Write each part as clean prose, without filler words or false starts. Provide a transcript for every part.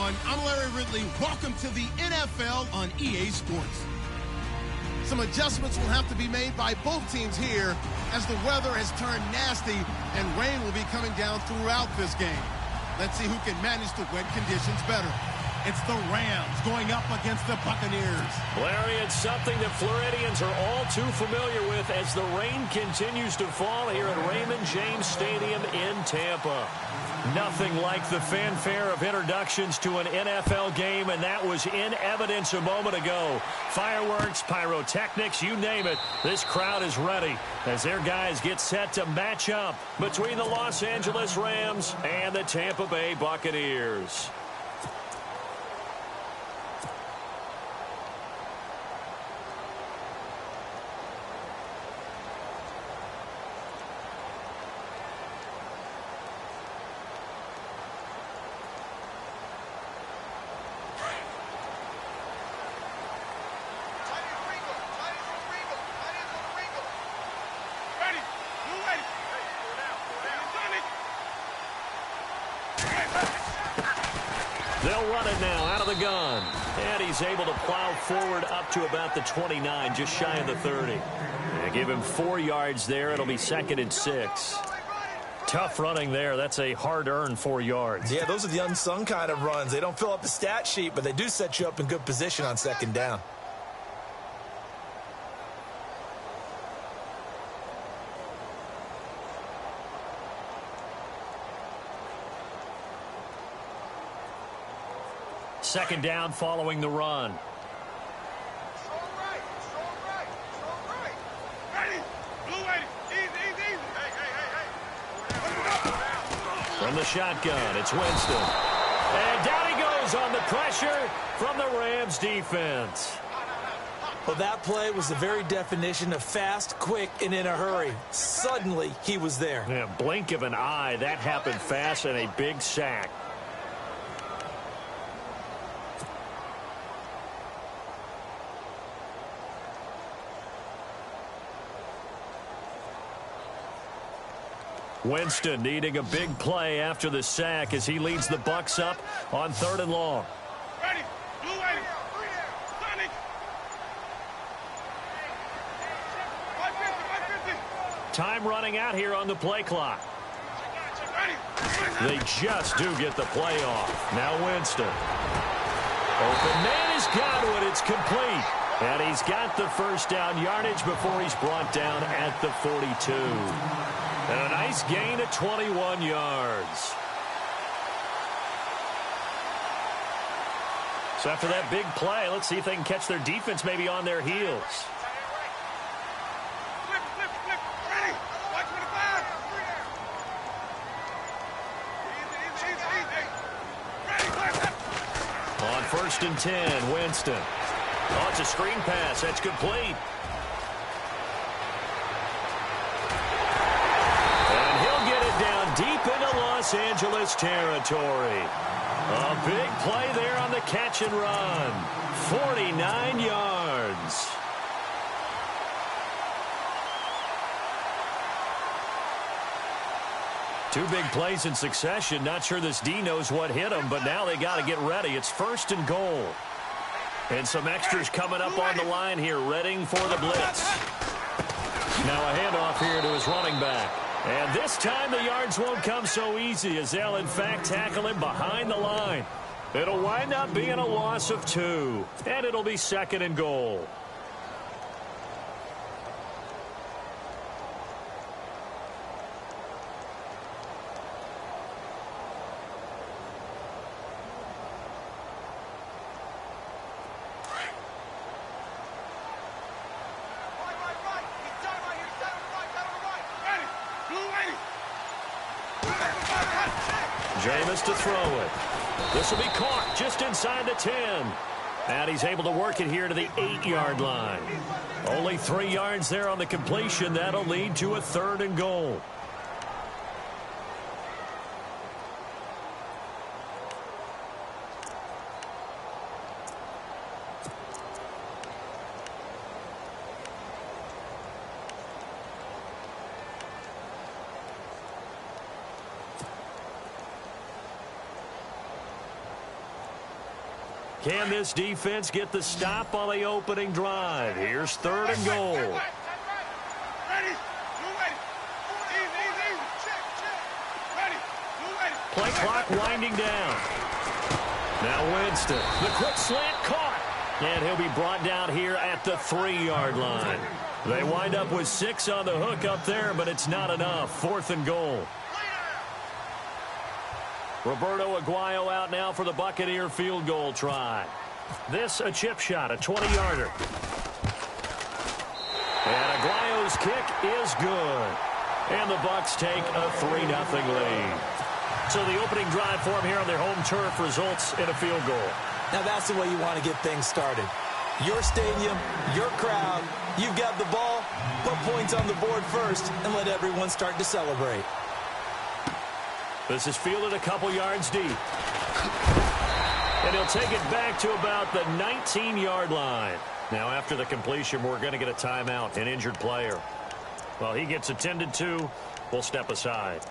everyone. I'm Larry Ridley. Welcome to the NFL on EA Sports. Some adjustments will have to be made by both teams here as the weather has turned nasty and rain will be coming down throughout this game. Let's see who can manage the wet conditions better. It's the Rams going up against the Buccaneers. Larry, it's something that Floridians are all too familiar with as the rain continues to fall here at Raymond James Stadium in Tampa. Nothing like the fanfare of introductions to an NFL game, and that was in evidence a moment ago. Fireworks, pyrotechnics, you name it. This crowd is ready as their guys get set to match up between the Los Angeles Rams and the Tampa Bay Buccaneers. They'll run it now out of the gun. And he's able to plow forward up to about the 29, just shy of the 30. And give him 4 yards there. It'll be 2nd and 6. Tough running there. That's a hard-earned 4 yards. Yeah, those are the unsung kind of runs. They don't fill up the stat sheet, but they do set you up in good position on 2nd down. Second down following the run. From the shotgun, it's Winston. And down he goes on the pressure from the Rams defense. Well, that play was the very definition of fast, quick, and in a hurry. Suddenly, he was there. Yeah, blink of an eye. That happened fast and a big sack. Winston needing a big play after the sack as he leads the Bucs up on 3rd and long. Time running out here on the play clock. They just do get the play off. Now Winston. Open man is Godwin. It's complete. And he's got the first down yardage before he's brought down at the 42. And a nice gain of 21 yards. So after that big play, let's see if they can catch their defense maybe on their heels. On 1st and 10, Winston. Oh, it's a screen pass. That's complete. Deep into Los Angeles territory. A big play there on the catch and run. 49 yards. Two big plays in succession. Not sure this D knows what hit him, but now they got to get ready. It's 1st and goal. And some extras coming up on the line here, readying for the blitz. Now a handoff here to his running back. And this time the yards won't come so easy as they'll, in fact, tackle him behind the line. It'll wind up being a loss of 2, and it'll be 2nd and goal. Jameis to throw it. This will be caught just inside the 10. And he's able to work it here to the 8-yard line. Only 3 yards there on the completion. That'll lead to a 3rd and goal. Can this defense get the stop on the opening drive? Here's 3rd and goal. Play clock winding down. Now Winston. The quick slant caught. And he'll be brought down here at the 3-yard line. They wind up with 6 on the hook up there, but it's not enough. 4th and goal. Roberto Aguayo out now for the Buccaneer field goal try. This a chip shot, a 20-yarder. And Aguayo's kick is good. And the Bucs take a 3-0 lead. So the opening drive for them here on their home turf results in a field goal. Now that's the way you want to get things started. Your stadium, your crowd, you've got the ball, put points on the board first, and let everyone start to celebrate. This is fielded a couple yards deep. And he'll take it back to about the 19-yard line. Now after the completion, we're going to get a timeout, an injured player. Well, he gets attended to. We'll step aside.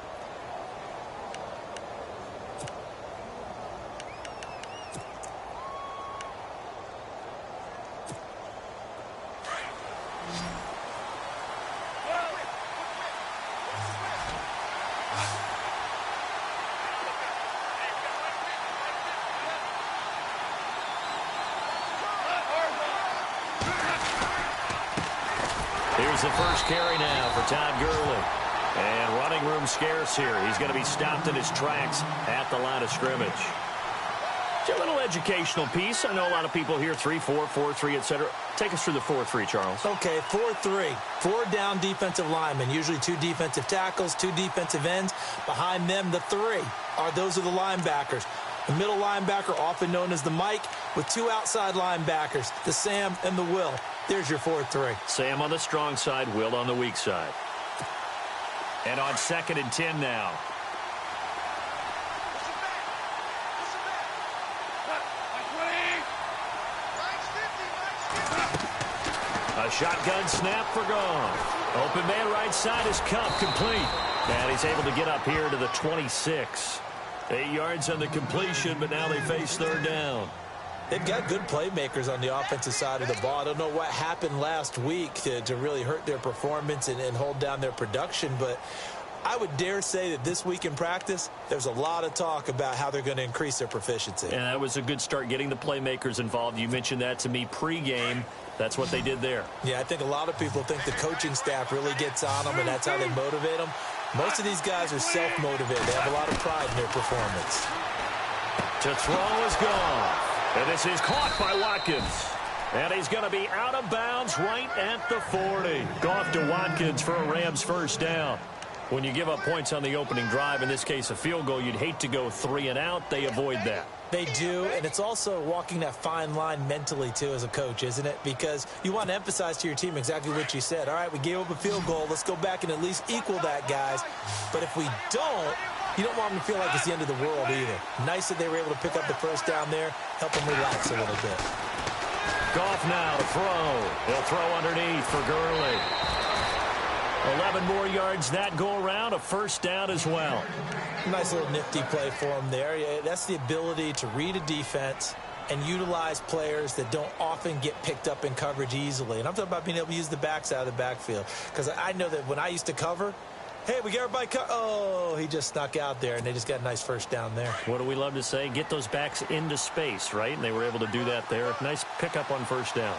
Here's the first carry now for Todd Gurley. And running room scarce here. He's going to be stopped in his tracks at the line of scrimmage. It's a little educational piece. I know a lot of people here 3-4, 4-3, etc. Take us through the 4-3, Charles. Okay, 4-3. 4 down defensive linemen, usually 2 defensive tackles, 2 defensive ends. Behind them, the 3 those are the linebackers. The middle linebacker, often known as the Mike, with 2 outside linebackers, the Sam and the Will. There's your 4-3. Sam on the strong side, Will on the weak side. And on 2nd and 10 now. A shotgun snap for Goff. Open man right side is Cup, complete. And he's able to get up here to the 26. 8 yards on the completion, but now they face 3rd down. They've got good playmakers on the offensive side of the ball. I don't know what happened last week to really hurt their performance and hold down their production, but I would dare say that this week in practice, there's a lot of talk about how they're going to increase their proficiency. And that was a good start, getting the playmakers involved. You mentioned that to me pregame. That's what they did there. Yeah, I think a lot of people think the coaching staff really gets on them, and that's how they motivate them. Most of these guys are self-motivated. They have a lot of pride in their performance. To throw is gone. And this is caught by Watkins. And he's going to be out of bounds right at the 40. Goff to Watkins for a Rams first down. When you give up points on the opening drive, in this case a field goal, you'd hate to go 3 and out. They avoid that. They do, and it's also walking that fine line mentally, too, as a coach, isn't it? Because you want to emphasize to your team exactly what you said. All right, we gave up a field goal. Let's go back and at least equal that, guys. But if we don't, you don't want them to feel like it's the end of the world either. Nice that they were able to pick up the first down there, help them relax a little bit. Goff now to throw. He'll throw underneath for Gurley. 11 more yards that go around, a first down as well. Nice little nifty play for him there. Yeah, that's the ability to read a defense and utilize players that don't often get picked up in coverage easily. And I'm talking about being able to use the backs out of the backfield. Because I know that when I used to cover, hey, we got everybody oh, he just snuck out there, and they just got a nice first down there. What do we love to say? Get those backs into space, right? And they were able to do that there. Nice pickup on first down.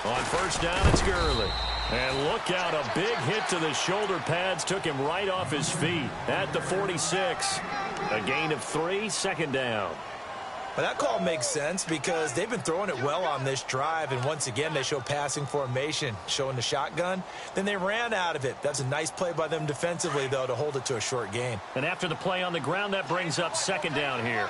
On first down, it's Gurley. And look out, a big hit to the shoulder pads took him right off his feet at the 46. A gain of 3, second down. Well, that call makes sense because they've been throwing it well on this drive, and once again they show passing formation, showing the shotgun. Then they ran out of it. That's a nice play by them defensively, though, to hold it to a short gain. And after the play on the ground, that brings up second down here.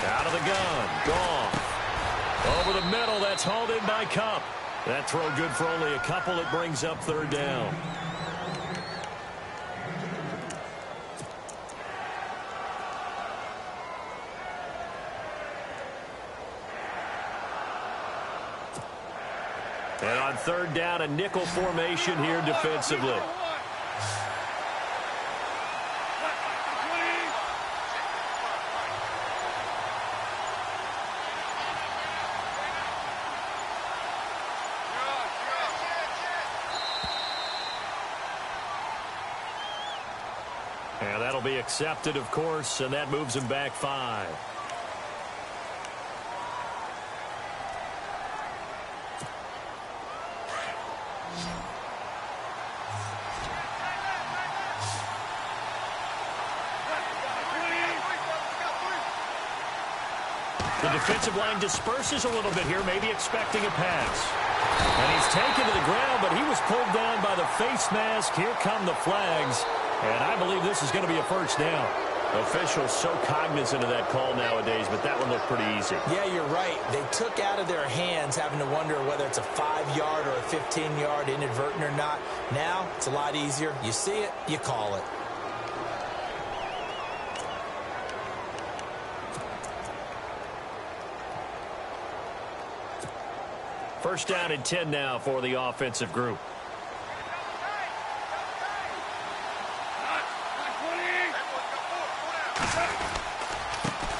Out of the gun, Goff. Over the middle, that's hauled in by Cup. That throw good for only a couple. It brings up third down. And on third down, a nickel formation here defensively. And that'll be accepted, of course, and that moves him back 5. The defensive line disperses a little bit here, maybe expecting a pass. And he's taken to the ground, but he was pulled down by the face mask. Here come the flags. And I believe this is going to be a first down. Officials so cognizant of that call nowadays, but that one looked pretty easy. Yeah, you're right. They took out of their hands having to wonder whether it's a 5-yard or a 15-yard inadvertent or not. Now, it's a lot easier. You see it, you call it. First down and 10 now for the offensive group.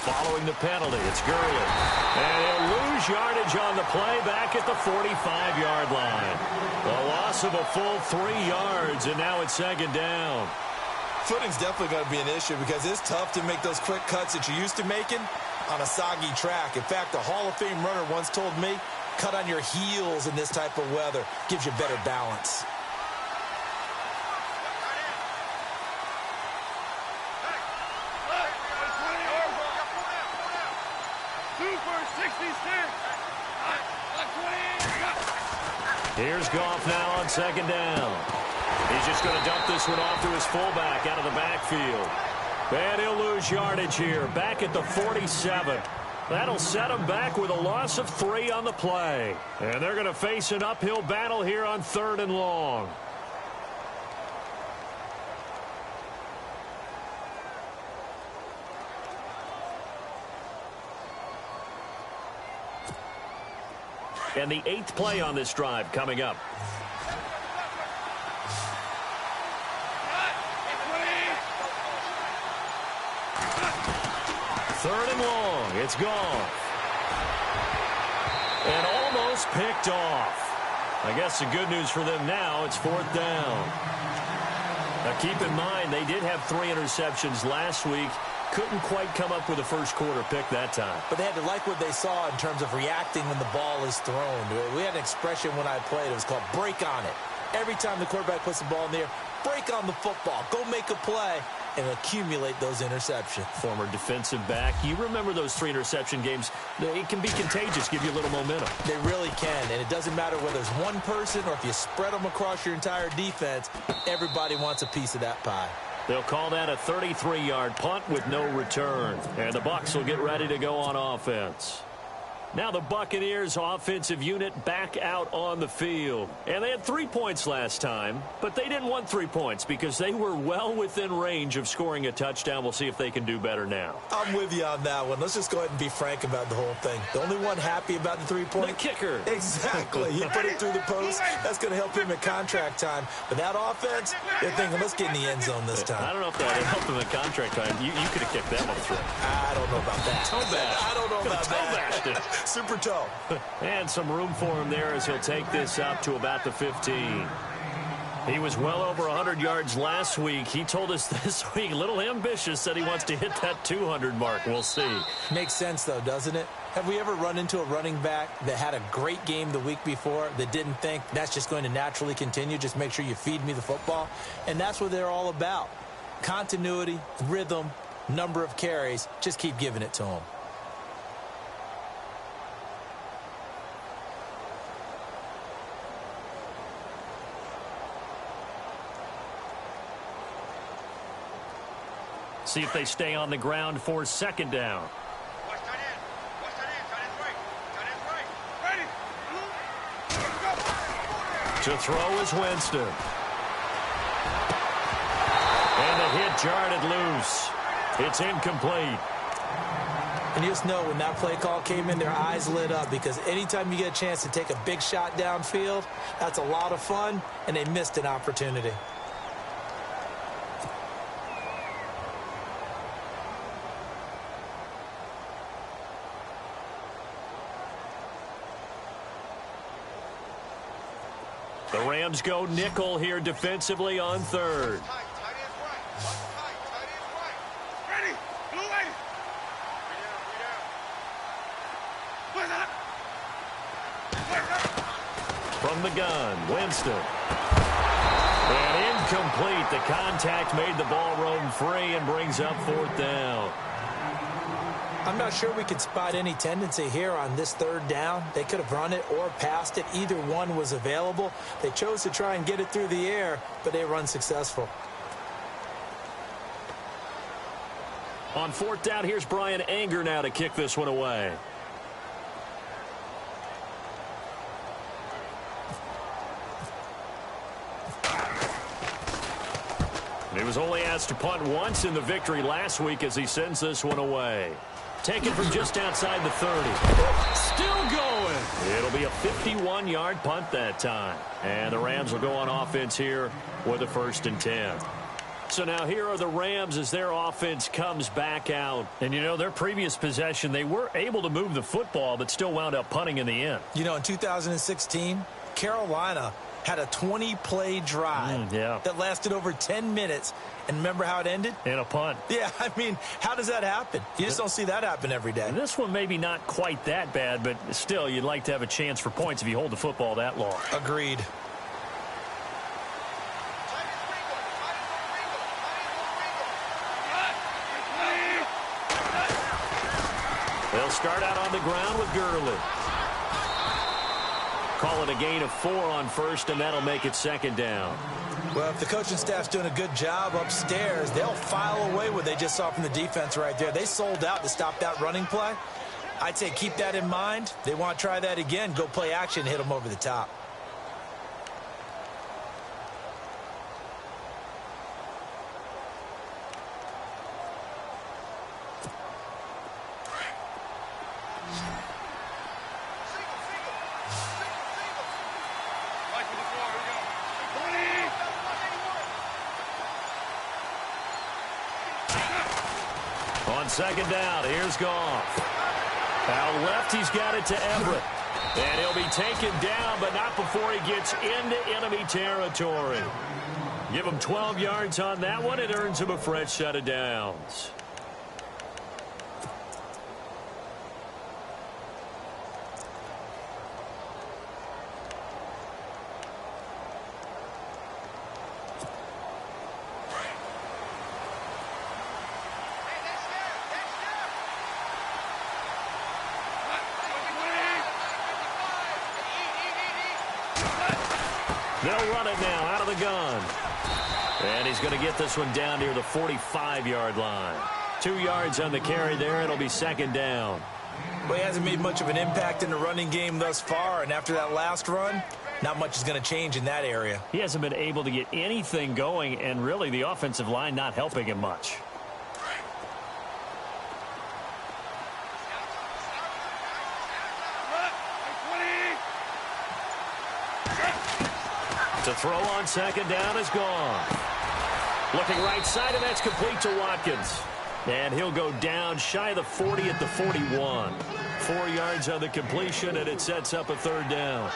Following the penalty, it's Gurley. And he'll lose yardage on the play back at the 45-yard line. A loss of a full 3 yards, and now it's second down. Footing's definitely going to be an issue because it's tough to make those quick cuts that you're used to making on a soggy track. In fact, a Hall of Fame runner once told me, cut on your heels in this type of weather. Gives you better balance. Here's Goff now on second down. He's just going to dump this one off to his fullback out of the backfield. And he'll lose yardage here, back at the 47. That'll set him back with a loss of 3 on the play. And they're going to face an uphill battle here on 3rd and long. And the 8th play on this drive coming up. Third and long. It's gone. And almost picked off. I guess the good news for them now, it's 4th down. Now keep in mind, they did have 3 interceptions last week. Couldn't quite come up with a first quarter pick that time. But they had to like what they saw in terms of reacting when the ball is thrown. We had an expression when I played. It was called break on it. Every time the quarterback puts the ball in the air, break on the football. Go make a play and accumulate those interceptions. Former defensive back. You remember those 3 interception games. It can be contagious, give you a little momentum. They really can, and it doesn't matter whether it's one person or if you spread them across your entire defense. Everybody wants a piece of that pie. They'll call that a 33-yard punt with no return. And the Bucs will get ready to go on offense. Now the Buccaneers offensive unit back out on the field. And they had 3 points last time, but they didn't want 3 points because they were well within range of scoring a touchdown. We'll see if they can do better now. I'm with you on that one. Let's just go ahead and be frank about the whole thing. The only one happy about the 3-point? The kicker. Exactly. He put it through the post. That's going to help him at contract time. But that offense, they're thinking, let's get in the end zone this time. I don't know if that would help him at contract time. You could have kicked that one through. I don't know about that. Toe bash. I don't know about that. Toe bashed it. Super toe. And some room for him there as he'll take this up to about the 15. He was well over 100 yards last week. He told us this week, a little ambitious, said he wants to hit that 200 mark. We'll see. Makes sense, though, doesn't it? Have we ever run into a running back that had a great game the week before that didn't think that's just going to naturally continue? Just make sure you feed me the football. And that's what they're all about. Continuity, rhythm, number of carries. Just keep giving it to them. See if they stay on the ground for second down. To throw is Winston. And the hit jarred it loose. It's incomplete. And you just know when that play call came in, their eyes lit up, because anytime you get a chance to take a big shot downfield, that's a lot of fun, and they missed an opportunity. The Rams go nickel here defensively on third. From the gun, Winston. And incomplete. The contact made the ball roam free and brings up fourth down. I'm not sure we could spot any tendency here on this third down. They could have run it or passed it. Either one was available. They chose to try and get it through the air, but they were unsuccessful. On fourth down, here's Brian Anger now to kick this one away. He was only asked to punt once in the victory last week as he sends this one away. Taken from just outside the 30. Still going. It'll be a 51-yard punt that time. And the Rams will go on offense here with a 1st and 10. So now here are the Rams as their offense comes back out. And, you know, their previous possession, they were able to move the football but still wound up punting in the end. You know, in 2016, Carolina had a 20-play drive that lasted over 10 minutes. And remember how it ended? In a punt. Yeah, I mean, how does that happen? You just don't see that happen every day. And this one maybe not quite that bad, but still, you'd like to have a chance for points if you hold the football that long. Agreed. They'll start out on the ground with Gurley. Call it a gain of 4 on first, and that'll make it 2nd down. Well, if the coaching staff's doing a good job upstairs, they'll file away what they just saw from the defense right there. They sold out to stop that running play. I'd say keep that in mind. They want to try that again. Go play action, hit them over the top. On 2nd down, here's Goff. Out left, he's got it to Everett. And he'll be taken down, but not before he gets into enemy territory. Give him 12 yards on that one. It earns him a fresh set of downs. They'll run it now out of the gun. And he's going to get this one down near the 45-yard line. 2 yards on the carry there. It'll be 2nd down. Well, he hasn't made much of an impact in the running game thus far, and after that last run, not much is going to change in that area. He hasn't been able to get anything going, and really the offensive line not helping him much. To throw on 2nd down is gone. Looking right side, and that's complete to Watkins. And he'll go down shy of the 40 at the 41. 4 yards on the completion, and it sets up a 3rd down.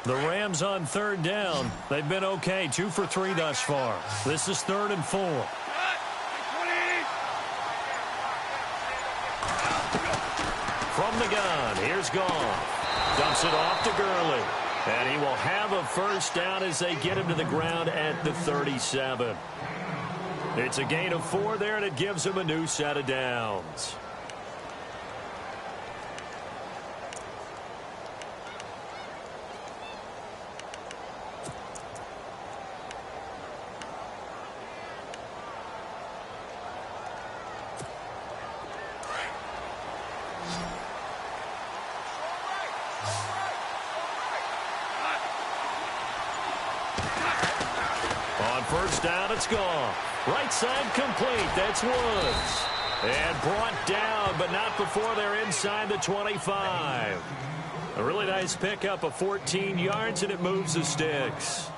The Rams on 3rd down. They've been okay, 2 for 3 thus far. This is 3rd and 4. From the gun, here's Goff. Dumps it off to Gurley. And he will have a 1st down as they get him to the ground at the 37. It's a gain of 4 there, and it gives him a new set of downs. first down. It's gone. Right side complete. That's Woods. And brought down, but not before they're inside the 25. A really nice pickup of 14 yards, and it moves the sticks.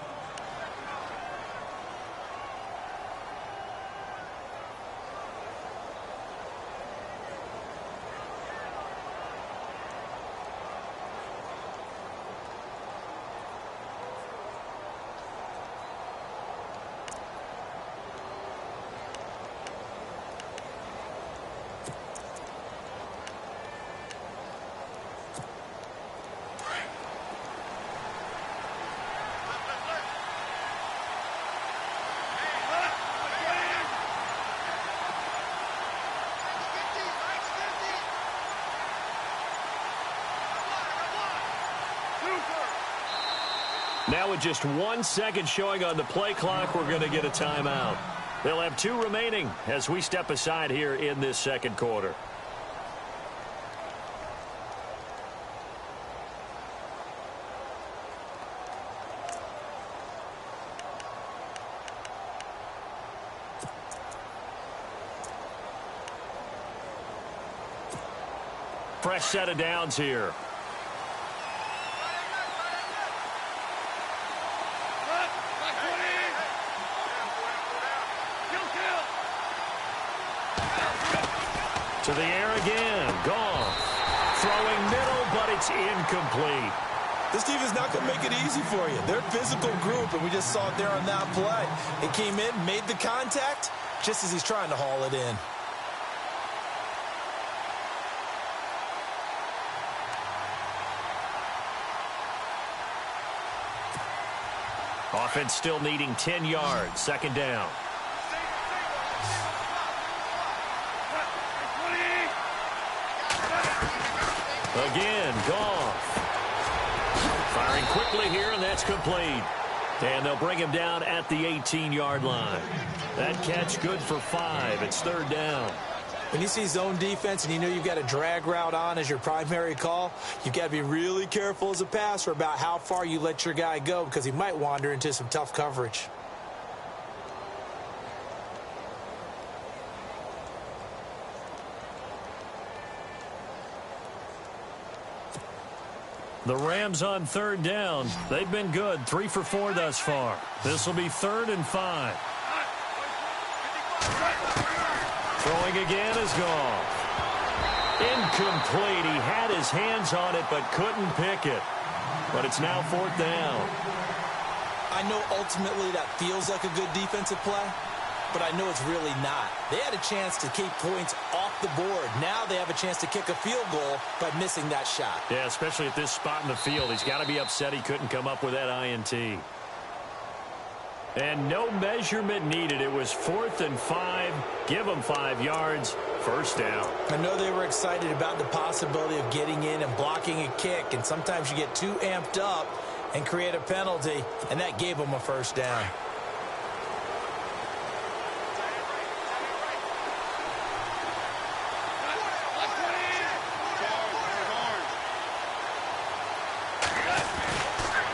Now with just 1 second showing on the play clock, we're going to get a timeout. They'll have 2 remaining as we step aside here in this second quarter. Fresh set of downs here. To the air again. Gone. Throwing middle, but it's incomplete. This defense is not going to make it easy for you. They're a physical group, and we just saw it there on that play. It came in, made the contact, just as he's trying to haul it in. Offense still needing 10 yards. Second down. Again, Goff. Firing quickly here, and that's complete. And they'll bring him down at the 18-yard line. That catch good for 5. It's third down. When you see zone defense and you know you've got a drag route on as your primary call, you've got to be really careful as a passer about how far you let your guy go because he might wander into some tough coverage. The Rams on third down. They've been good. 3 for 4 thus far. This will be 3rd and 5. Throwing again is gone. Incomplete. He had his hands on it but couldn't pick it. But it's now 4th down. I know ultimately that feels like a good defensive play, but I know it's really not. They had a chance to keep points off the board. Now they have a chance to kick a field goal by missing that shot. Yeah, especially at this spot in the field. He's got to be upset he couldn't come up with that INT. And no measurement needed. It was 4th and 5. Give them 5 yards. First down. I know they were excited about the possibility of getting in and blocking a kick, and sometimes you get too amped up and create a penalty, and that gave them a first down.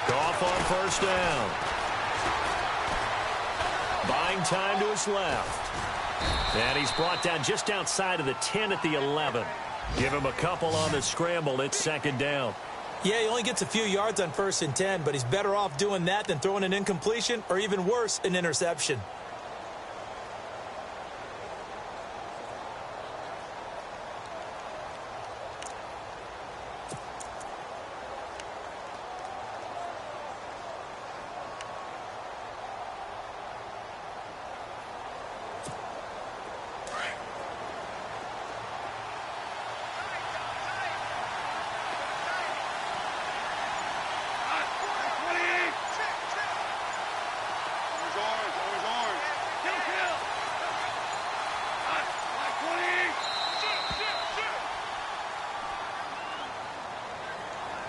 Goff on first down. Buying time to his left. And he's brought down just outside of the 10 at the 11. Give him a couple on the scramble. It's second down. Yeah, he only gets a few yards on 1st and 10, but he's better off doing that than throwing an incompletion or even worse, an interception.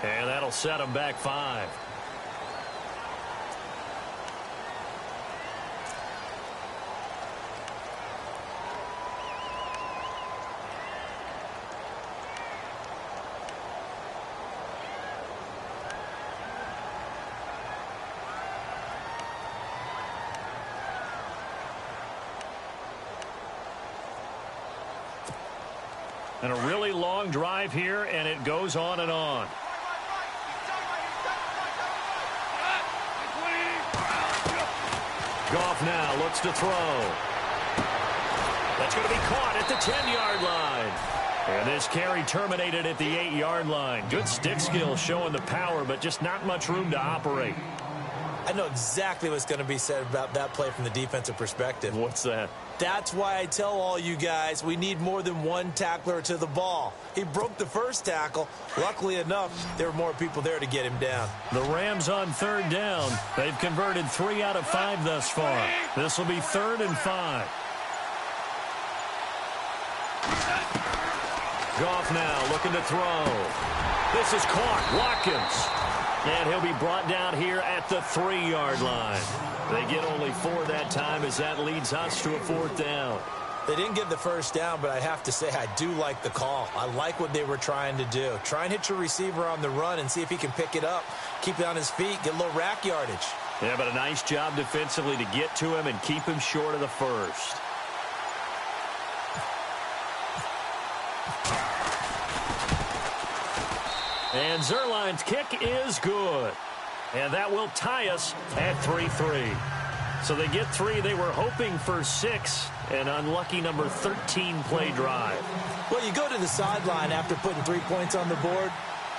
And that'll set him back 5. And a really long drive here, and it goes on and on. Goff now looks to throw. That's going to be caught at the 10-yard line. And this carry terminated at the 8-yard line. Good stick skill showing the power, but just not much room to operate. I know exactly what's going to be said about that play from the defensive perspective. What's that? That's why I tell all you guys we need more than one tackler to the ball. He broke the first tackle. Luckily enough, there were more people there to get him down. The Rams on 3rd down. They've converted 3 out of 5 thus far. This will be 3rd and 5. Goff now looking to throw. This is caught. Watkins. And he'll be brought down here at the 3-yard line. They get only 4 that time as that leads us to a 4th down. They didn't get the first down, but I have to say I do like the call. I like what they were trying to do. Try and hit your receiver on the run and see if he can pick it up. Keep it on his feet, get a little rack yardage. Yeah, but a nice job defensively to get to him and keep him short of the first. And Zerline's kick is good. And that will tie us at 3-3. So they get 3. They were hoping for 6. An unlucky number 13 play drive. Well, you go to the sideline after putting 3 points on the board,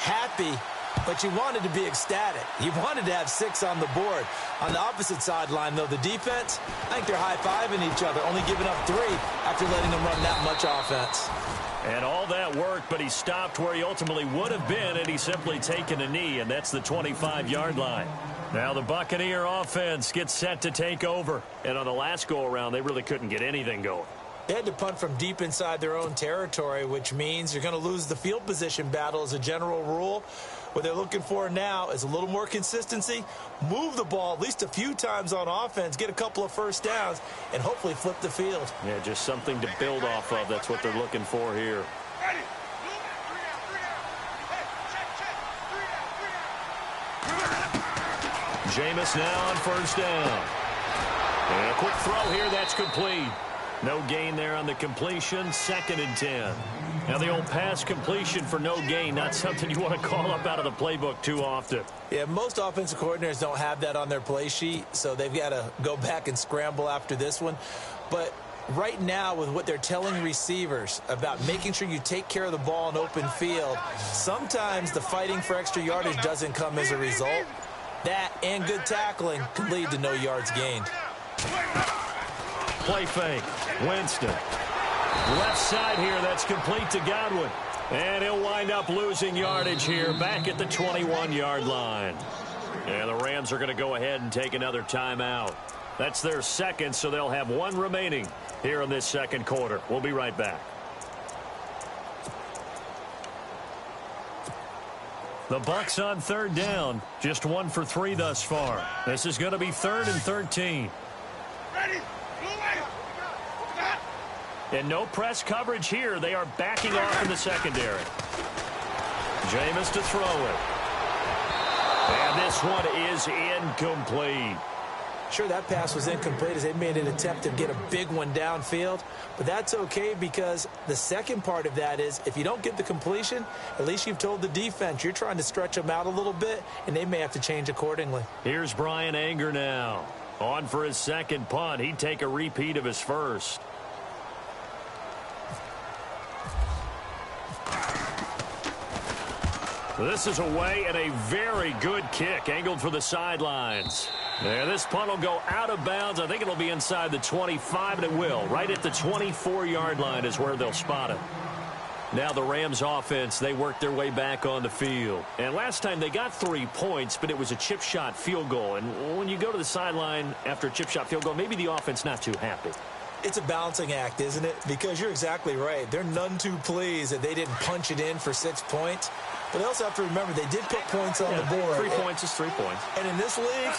happy, but you wanted to be ecstatic. You wanted to have 6 on the board. On the opposite sideline, though, the defense, I think they're high-fiving each other, only giving up 3 after letting them run that much offense. And all that worked, but he stopped where he ultimately would have been had he simply taken a knee, and that's the 25-yard line. Now the Buccaneer offense gets set to take over. And on the last go-around, they really couldn't get anything going. They had to punt from deep inside their own territory, which means you're going to lose the field position battle as a general rule. What they're looking for now is a little more consistency, move the ball at least a few times on offense, get a couple of first downs, and hopefully flip the field. Yeah, just something to build off of. That's what they're looking for here. Jameis now on 1st down. And a quick throw here, that's complete. No gain there on the completion, 2nd and 10. Now the old pass completion for no gain, not something you want to call up out of the playbook too often. Yeah, most offensive coordinators don't have that on their play sheet, so they've got to go back and scramble after this one. But right now, with what they're telling receivers about making sure you take care of the ball in open field, sometimes the fighting for extra yardage doesn't come as a result. That and good tackling can lead to no yards gained. Play fake. Winston. Left side here, that's complete to Godwin. And he'll wind up losing yardage here back at the 21-yard line. And the Rams are going to go ahead and take another timeout. That's their 2nd, so they'll have 1 remaining here in this 2nd quarter. We'll be right back. The Bucs on 3rd down. Just 1 for 3 thus far. This is going to be 3rd and 13. Ready? And no press coverage here. They are backing off in the secondary. Jameis to throw it. And this one is incomplete. Sure, that pass was incomplete as they made an attempt to get a big one downfield. But that's okay because the second part of that is if you don't get the completion, at least you've told the defense you're trying to stretch them out a little bit, and they may have to change accordingly. Here's Brian Anger now. On for his 2nd punt. He'd take a repeat of his first. This is away and a very good kick angled for the sidelines. Yeah, this punt will go out of bounds. I think it'll be inside the 25, and it will. Right at the 24-yard line is where they'll spot it. Now the Rams offense, they work their way back on the field. And last time they got 3 points, but it was a chip shot field goal. And when you go to the sideline after a chip shot field goal, maybe the offense not too happy. It's a balancing act, isn't it? Because you're exactly right. They're none too pleased that they didn't punch it in for 6 points. But they also have to remember they did put points on the board. 3 points is 3 points. And in this league,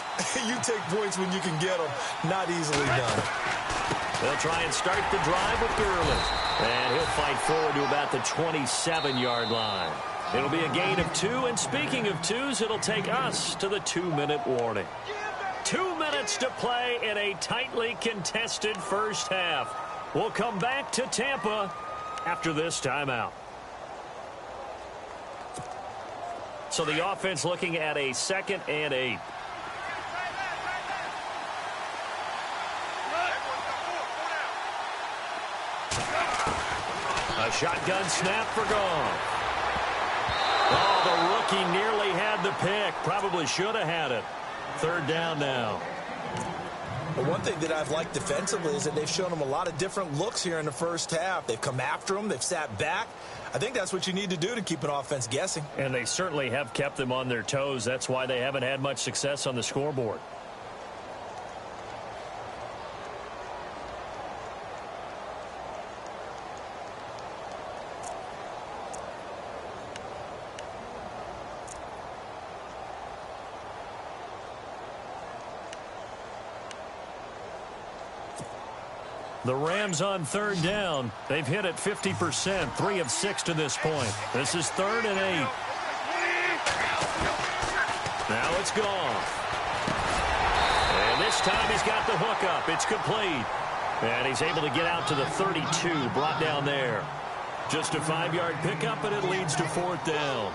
you take points when you can get them. Not easily done. They'll try and start the drive with Gurley. And he'll fight forward to about the 27-yard line. It'll be a gain of 2. And speaking of 2s, it'll take us to the 2-minute warning. 2 minutes to play in a tightly contested first half. We'll come back to Tampa after this timeout. So the offense looking at a 2nd and 8. A shotgun snap for Goff. Oh, the rookie nearly had the pick. Probably should have had it. 3rd down now. Well, one thing that I've liked defensively is that they've shown them a lot of different looks here in the first half. They've come after them. They've sat back. I think that's what you need to do to keep an offense guessing. And they certainly have kept them on their toes. That's why they haven't had much success on the scoreboard. The Rams on 3rd down. They've hit it 50%, 3 of 6 to this point. This is 3rd and 8. Now it's Goff. And this time he's got the hook up. It's complete. And he's able to get out to the 32, brought down there. Just a 5-yard pickup, and it leads to 4th down.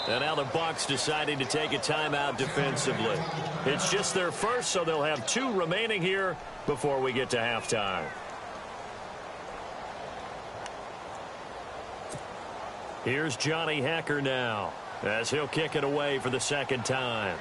And now the Bucs deciding to take a timeout defensively. It's just their first, so they'll have 2 remaining here before we get to halftime. Here's Johnny Hacker now, as he'll kick it away for the 2nd time.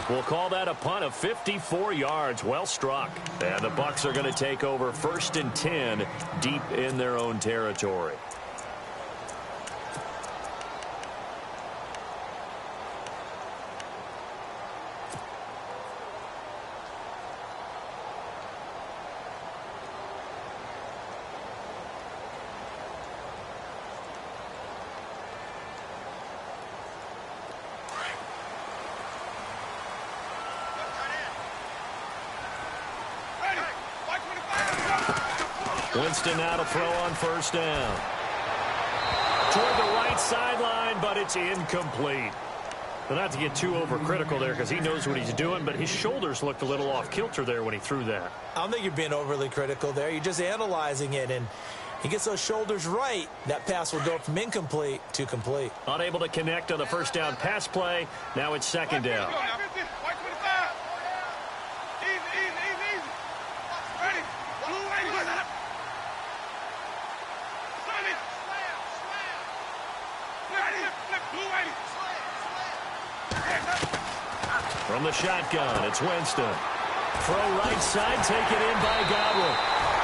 We'll call that a punt of 54 yards. Well struck. And the Bucs are going to take over 1st and 10 deep in their own territory. Winston now to throw on 1st down. Toward the right sideline, but it's incomplete. Well, not to get too overcritical there because he knows what he's doing, but his shoulders looked a little off kilter there when he threw that. I don't think you're being overly critical there. You're just analyzing it, and he gets those shoulders right. That pass will go from incomplete to complete. Unable to connect on the 1st down pass play. Now it's 2nd down. From the shotgun, it's Winston. Throw right side, taken in by Godwin.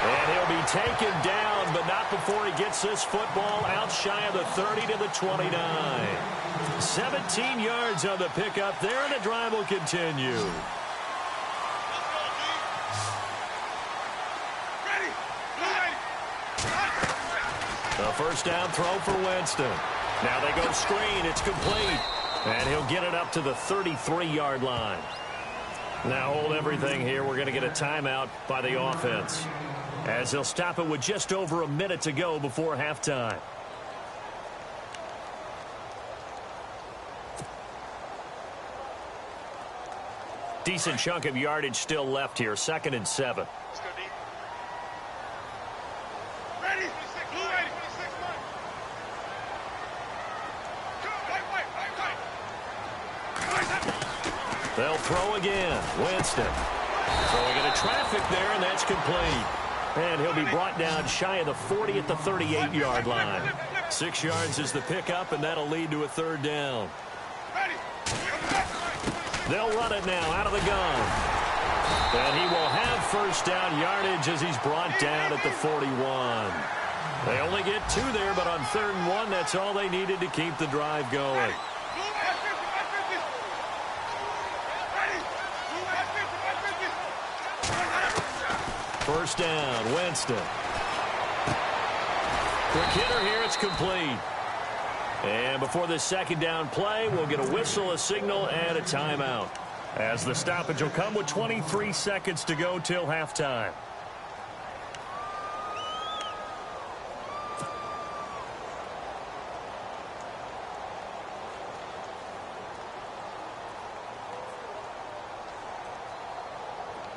And he'll be taken down, but not before he gets this football out shy of the 30 to the 29. 17 yards on the pickup there, and the drive will continue. The 1st down throw for Winston. Now they go screen. It's complete. And he'll get it up to the 33-yard line. Now hold everything here. We're going to get a timeout by the offense, as he'll stop it with just over a minute to go before halftime. Decent chunk of yardage still left here. 2nd and 7. They'll throw again. Winston throwing into traffic there, and that's complete. And he'll be brought down shy of the 40 at the 38-yard line. 6 yards is the pickup, and that'll lead to a 3rd down. They'll run it now out of the gun. And he will have 1st down yardage as he's brought down at the 41. They only get 2 there, but on 3rd and 1, that's all they needed to keep the drive going. First down, Winston. Quick hitter here, it's complete. And before this second down play, we'll get a whistle, a signal, and a timeout, as the stoppage will come with 23 seconds to go till halftime.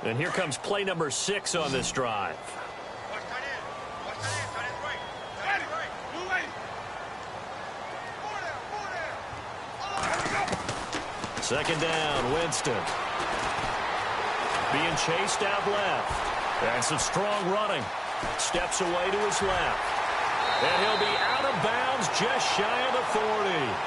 And here comes play number 6 on this drive. Second down, Winston. Being chased out left. And some strong running. Steps away to his left. And he'll be out of bounds just shy of the 40.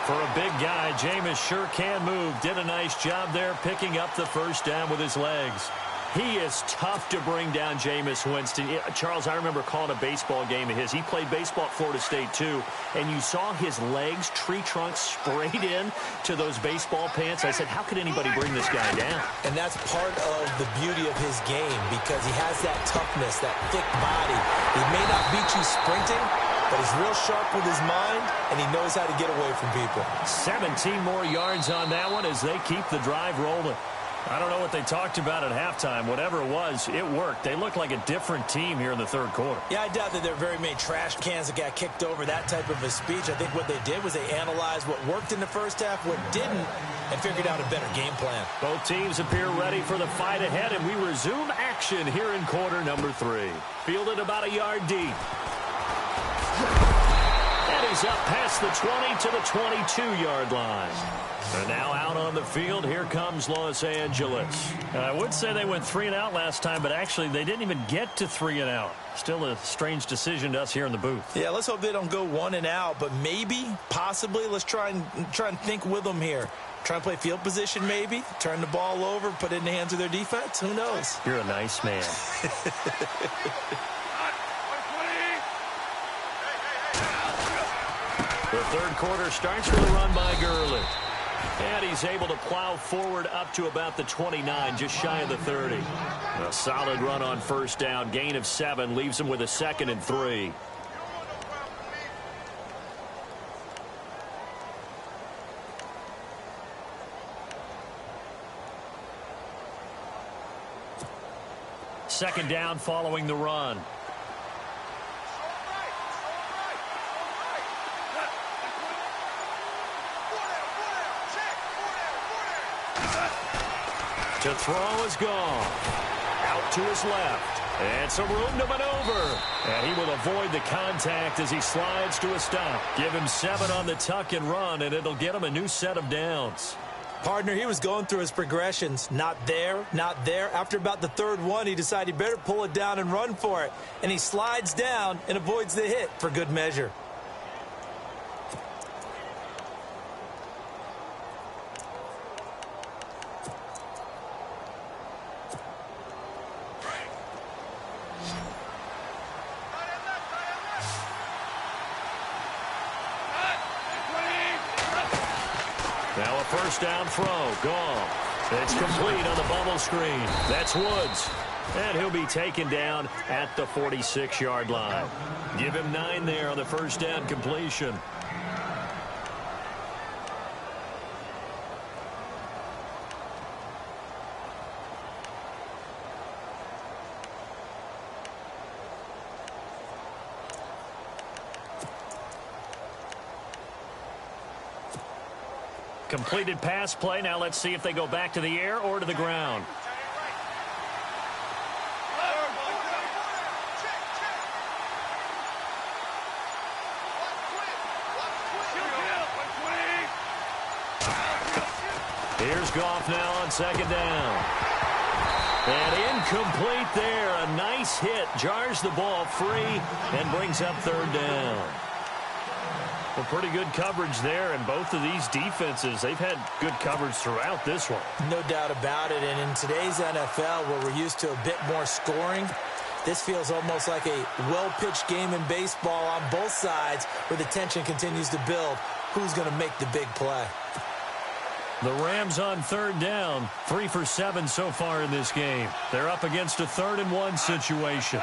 For a big guy, Jameis sure can move. Did a nice job there picking up the first down with his legs. He is tough to bring down, Jameis Winston. Charles, I remember calling a baseball game of his. He played baseball at Florida State, too, and you saw his legs, tree trunks sprayed in to those baseball pants. I said, how could anybody bring this guy down? And that's part of the beauty of his game, because he has that toughness, that thick body. He may not beat you sprinting, but he's real sharp with his mind, and he knows how to get away from people. 17 more yards on that one as they keep the drive rolling. I don't know what they talked about at halftime. Whatever it was, it worked. They look like a different team here in the third quarter. Yeah, I doubt that there are very many trash cans that got kicked over, that type of a speech. I think what they did was they analyzed what worked in the first half, what didn't, and figured out a better game plan. Both teams appear ready for the fight ahead, and we resume action here in quarter number 3. Fielded about a yard deep. And he's up past the 20 to the 22-yard line. And now out on the field, here comes Los Angeles. I would say they went 3 and out last time, but actually they didn't even get to 3 and out. Still a strange decision to us here in the booth. Yeah, let's hope they don't go 1 and out, but maybe, possibly, let's try and think with them here. Try and play field position maybe, turn the ball over, put it in the hands of their defense. Who knows? You're a nice man. The third quarter starts with a run by Gurley. And he's able to plow forward up to about the 29, just shy of the 30. A solid run on first down. Gain of 7 leaves him with a 2nd and 3. Second down following the run. To throw is gone. Out to his left. And some room to maneuver. And he will avoid the contact as he slides to a stop. Give him 7 on the tuck and run, and it'll get him a new set of downs. Partner, he was going through his progressions. Not there, not there. After about the third one, he decided he better pull it down and run for it. And he slides down and avoids the hit for good measure. Now a first down throw. Gone. It's complete on the bubble screen. That's Woods. And he'll be taken down at the 46-yard line. Give him 9 there on the first down completion. Completed pass play. Now let's see if they go back to the air or to the ground. Here's Goff now on second down. And incomplete there. A nice hit. Jars the ball free and brings up third down. Well, pretty good coverage there, and both of these defenses, they've had good coverage throughout this one. No doubt about it, and in today's NFL, where we're used to a bit more scoring, this feels almost like a well-pitched game in baseball on both sides, where the tension continues to build. Who's going to make the big play? The Rams on third down, 3 for 7 so far in this game. They're up against a 3rd and 1 situation.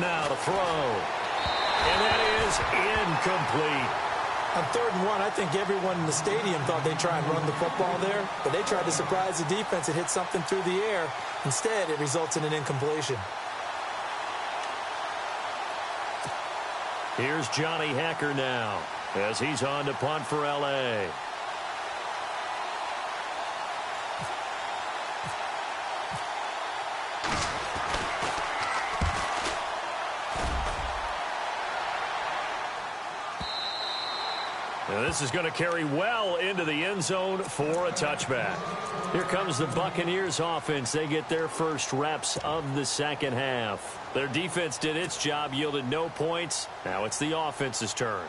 now to throw. And that is incomplete. On 3rd and 1, I think everyone in the stadium thought they'd try and run the football there, but they tried to surprise the defense and hit something through the air. Instead, it results in an incompletion. Here's Johnny Hacker now as he's on to punt for L.A. Now this is going to carry well into the end zone for a touchback. Here comes the Buccaneers offense. They get their first reps of the second half. Their defense did its job, yielded no points. Now it's the offense's turn.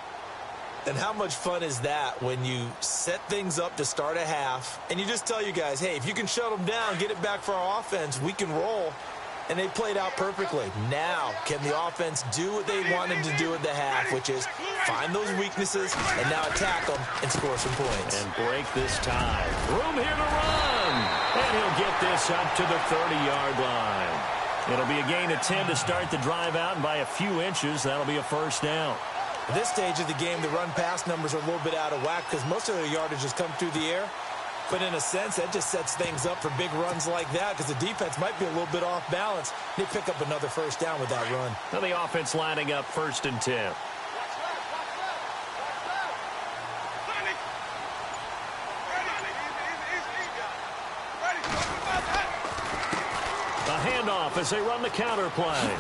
And how much fun is that when you set things up to start a half and you just tell you guys, hey, if you can shut them down, get it back for our offense, we can roll. And they played out perfectly. Now, can the offense do what they wanted to do at the half, which is find those weaknesses and now attack them and score some points. And break this tie. Room here to run. And he'll get this up to the 30-yard line. It'll be a gain of 10 to start the drive out, and by a few inches, that'll be a first down. At this stage of the game, the run-pass numbers are a little bit out of whack because most of their yardage has come through the air. But in a sense, that just sets things up for big runs like that because the defense might be a little bit off balance. They pick up another first down with that run. Now the offense lining up 1st and 10. A handoff as they run the counter play.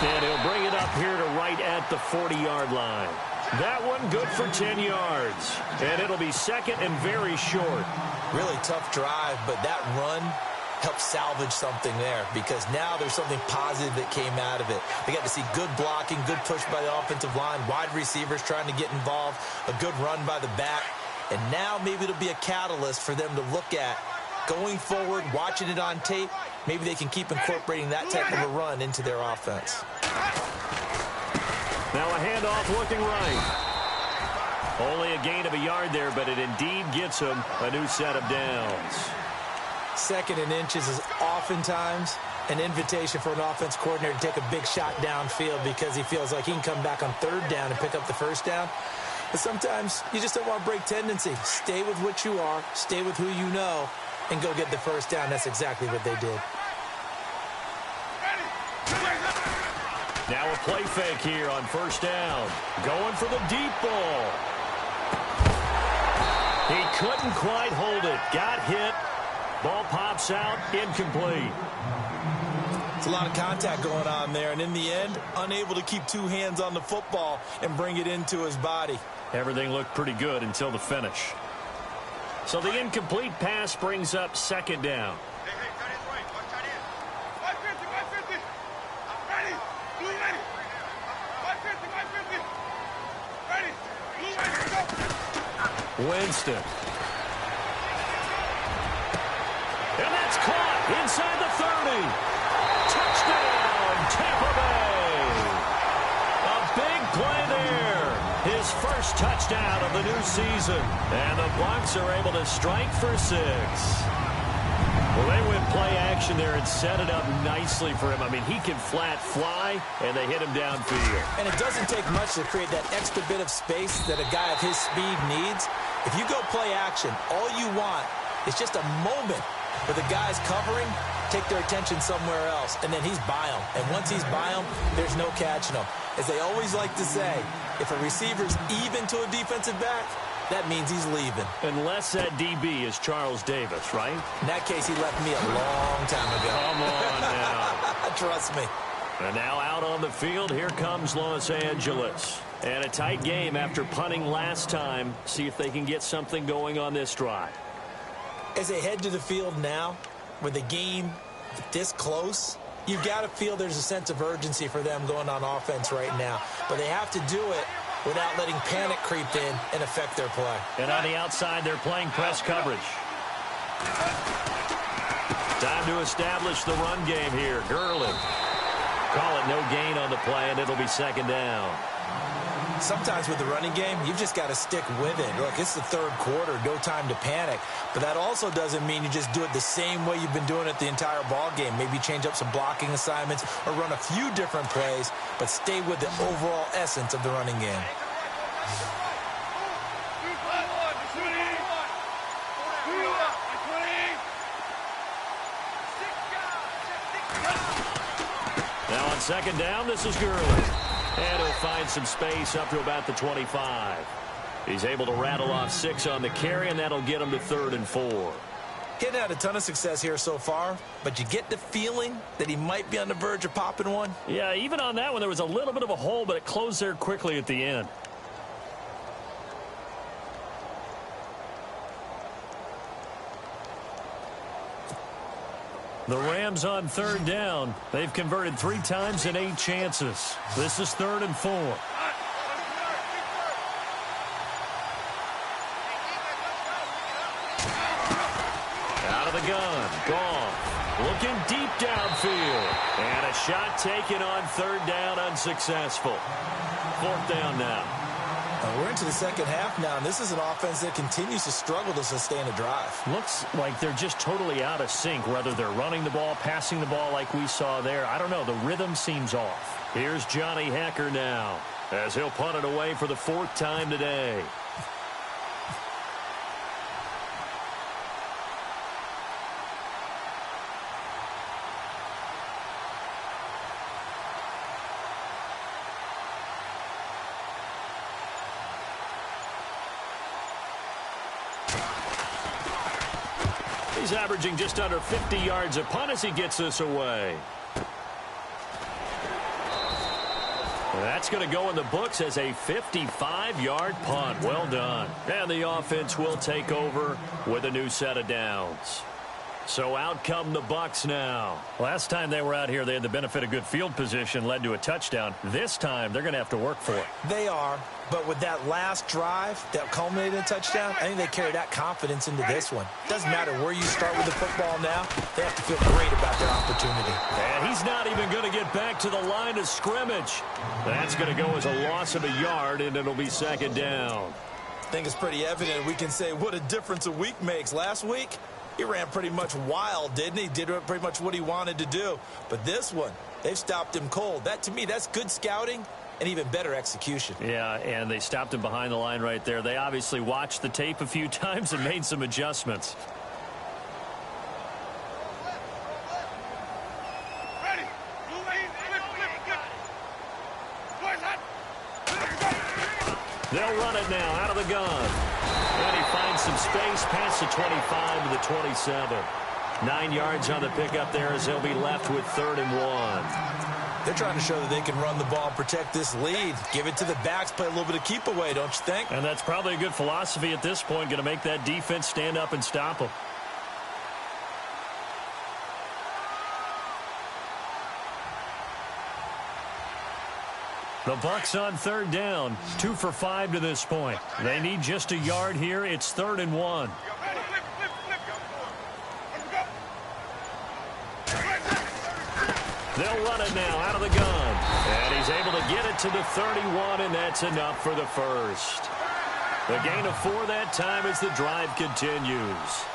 And he'll bring it up here to right at the 40-yard line. That one good for 10 yards. And it'll be second and very short. Really tough drive, but that run helped salvage something there because now there's something positive that came out of it. They got to see good blocking, good push by the offensive line, wide receivers trying to get involved, a good run by the back. And now maybe it'll be a catalyst for them to look at going forward, watching it on tape. Maybe they can keep incorporating that type of a run into their offense. Now a handoff looking right. Only a gain of a yard there, but it indeed gets him a new set of downs. 2nd and inches is oftentimes an invitation for an offense coordinator to take a big shot downfield because he feels like he can come back on 3rd down and pick up the first down. But sometimes you just don't want to break tendency. Stay with what you are, stay with who you know, and go get the first down. That's exactly what they did. Now a play fake here on 1st down. Going for the deep ball. He couldn't quite hold it. Got hit. Ball pops out. Incomplete. It's a lot of contact going on there, and in the end, unable to keep 2 hands on the football and bring it into his body. Everything looked pretty good until the finish. So the incomplete pass brings up 2nd down. Winston. And that's caught inside the 30. Touchdown, Tampa Bay. A big play there. His first touchdown of the new season. And the Bucs are able to strike for 6. Well, they went play action there and set it up nicely for him. I mean, he can flat fly, and they hit him downfield. And it doesn't take much to create that extra bit of space that a guy of his speed needs. If you go play action, all you want is just a moment where the guy's covering, take their attention somewhere else, and then he's by him. And once he's by him, there's no catching him. As they always like to say, if a receiver's even to a defensive back, that means he's leaving. Unless that DB is Charles Davis, right? In that case, he left me a long time ago. Come on now. Trust me. And now out on the field, here comes Los Angeles. And a tight game after punting last time. See if they can get something going on this drive. As they head to the field now, with the game this close, you've got to feel there's a sense of urgency for them going on offense right now. But they have to do it without letting panic creep in and affect their play. And on the outside, they're playing press coverage. Time to establish the run game here. Gurley. Call it no gain on the play, and it'll be 2nd down. Sometimes with the running game, you've just got to stick with it. Look, it's the third quarter, no time to panic. But that also doesn't mean you just do it the same way you've been doing it the entire ball game. Maybe change up some blocking assignments or run a few different plays, but stay with the overall essence of the running game. Now on second down, this is Gurley. And he'll find some space up to about the 25. He's able to rattle off 6 on the carry, and that'll get him to 3rd and 4. Getting had a ton of success here so far, but you get the feeling that he might be on the verge of popping one. Yeah, even on that one, there was a little bit of a hole, but it closed there quickly at the end. The Rams on 3rd down. They've converted 3 times in 8 chances. This is 3rd and 4. Out of the gun. Goff looking deep downfield. And a shot taken on 3rd down, unsuccessful. 4th down now. We're into the second half now, and this is an offense that continues to struggle to sustain a drive. Looks like they're just totally out of sync, whether they're running the ball, passing the ball like we saw there. I don't know. The rhythm seems off. Here's Johnny Hekker now as he'll punt it away for the 4th time today. He's averaging just under 50 yards a punt as he gets this away. That's going to go in the books as a 55-yard punt. Well done. And the offense will take over with a new set of downs. So out come the Bucs now. Last time they were out here, they had the benefit of good field position, led to a touchdown. This time, they're going to have to work for it. They are, but with that last drive that culminated in a touchdown, I think they carry that confidence into this one. Doesn't matter where you start with the football now, they have to feel great about their opportunity. And he's not even going to get back to the line of scrimmage. That's going to go as a loss of a yard, and it'll be 2nd down. I think it's pretty evident. We can say what a difference a week makes. Last week, he ran pretty much wild, didn't he? Did pretty much what he wanted to do. But this one, they've stopped him cold. That, to me, that's good scouting and even better execution. Yeah, and they stopped him behind the line right there. They obviously watched the tape a few times and made some adjustments. They'll run it now out of the gun. And he finds some space past the 25 to the 27. 9 yards on the pickup there as they'll be left with 3rd and 1. They're trying to show that they can run the ball and protect this lead. Give it to the backs, play a little bit of keep away, don't you think? And that's probably a good philosophy at this point, going to make that defense stand up and stop them. The Bucs on 3rd down, 2 for 5 to this point. They need just a yard here. It's 3rd and 1. They'll run it now out of the gun. And he's able to get it to the 31, and that's enough for the first. The gain of 4 that time as the drive continues.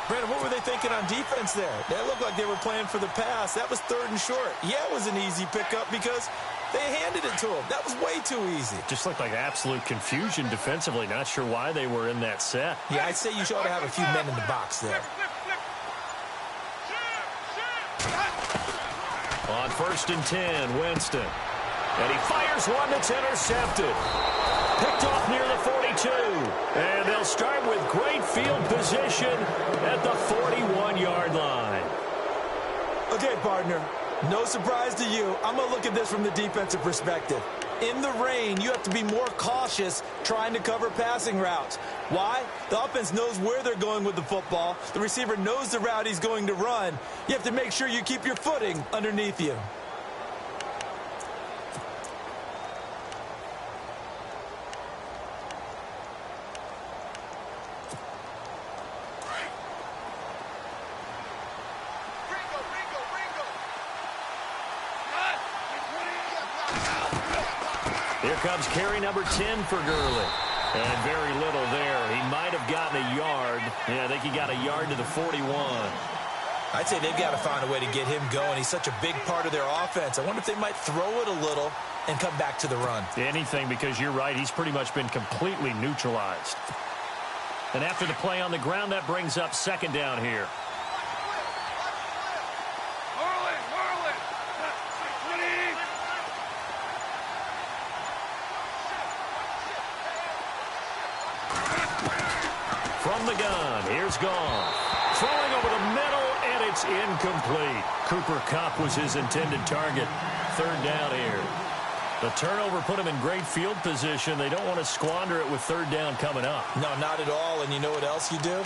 Brandon, what were they thinking on defense there? That looked like they were playing for the pass. That was 3rd and short. Yeah, it was an easy pickup because they handed it to him. That was way too easy. Just looked like absolute confusion defensively. Not sure why they were in that set. Yeah, I'd say you ought to have a few men in the box there. On 1st and 10, Winston. And he fires one that's intercepted. Picked off near the 42. And they'll start with great field position at the 41-yard line. Okay, partner. No surprise to you. I'm going to look at this from the defensive perspective. In the rain, you have to be more cautious trying to cover passing routes. Why? The offense knows where they're going with the football. The receiver knows the route he's going to run. You have to make sure you keep your footing underneath you. Here comes carry number 10 for Gurley. And very little there. He might have gotten a yard. Yeah, I think he got a yard to the 41. I'd say they've got to find a way to get him going. He's such a big part of their offense. I wonder if they might throw it a little and come back to the run. Anything, because you're right. He's pretty much been completely neutralized. And after the play on the ground, that brings up second down here. From the gun, here's Goff. Throwing over the middle, and it's incomplete. Cooper Kupp was his intended target. Third down here. The turnover put him in great field position. They don't want to squander it with third down coming up. No, not at all. And you know what else you do?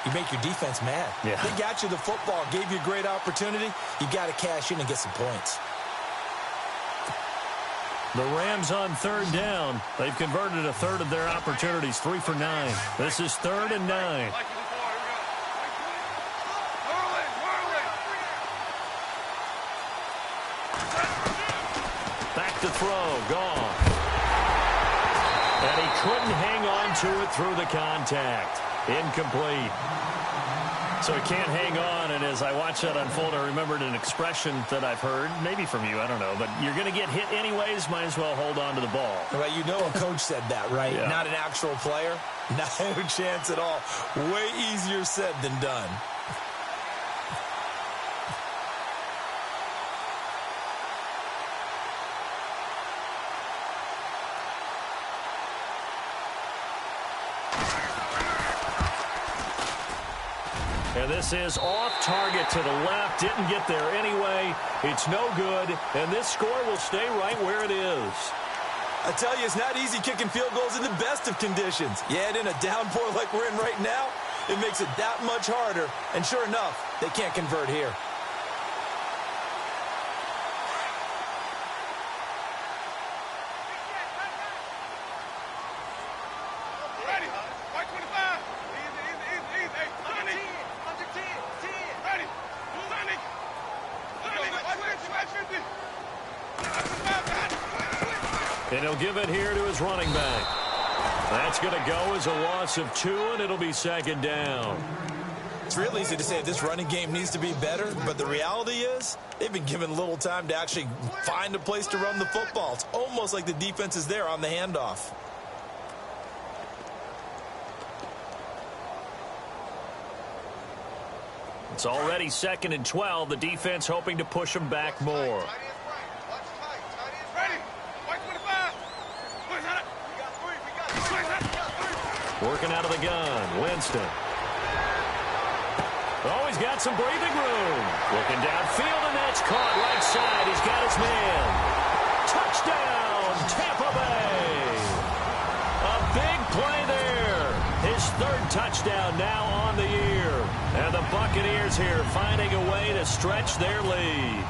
You make your defense mad. Yeah. They got you the football, gave you a great opportunity. You got to cash in and get some points. The Rams on third down. They've converted a third of their opportunities, 3 for 9. This is 3rd and 9. Back to throw, Goff. And he couldn't hang on to it through the contact. Incomplete. So he can't hang on, and as I watch that unfold, I remembered an expression that I've heard, maybe from you, I don't know, but you're going to get hit anyways, might as well hold on to the ball. Well, you know a coach said that, right? Yeah. Not an actual player. No chance at all. Way easier said than done. And this is off target to the left. Didn't get there anyway. It's no good. And this score will stay right where it is. I tell you, it's not easy kicking field goals in the best of conditions. Yeah, in a downpour like we're in right now, it makes it that much harder. And sure enough, they can't convert here. And he'll give it here to his running back. That's going to go as a loss of 2, and it'll be second down. It's real easy to say this running game needs to be better, but the reality is they've been given little time to actually find a place to run the football. It's almost like the defense is there on the handoff. It's already 2nd and 12. The defense hoping to push them back more. Working out of the gun, Winston. Oh, he's got some breathing room. Looking downfield, and that's caught right side. He's got his man. Touchdown, Tampa Bay. A big play there. His 3rd touchdown now on the year. And the Buccaneers here finding a way to stretch their lead.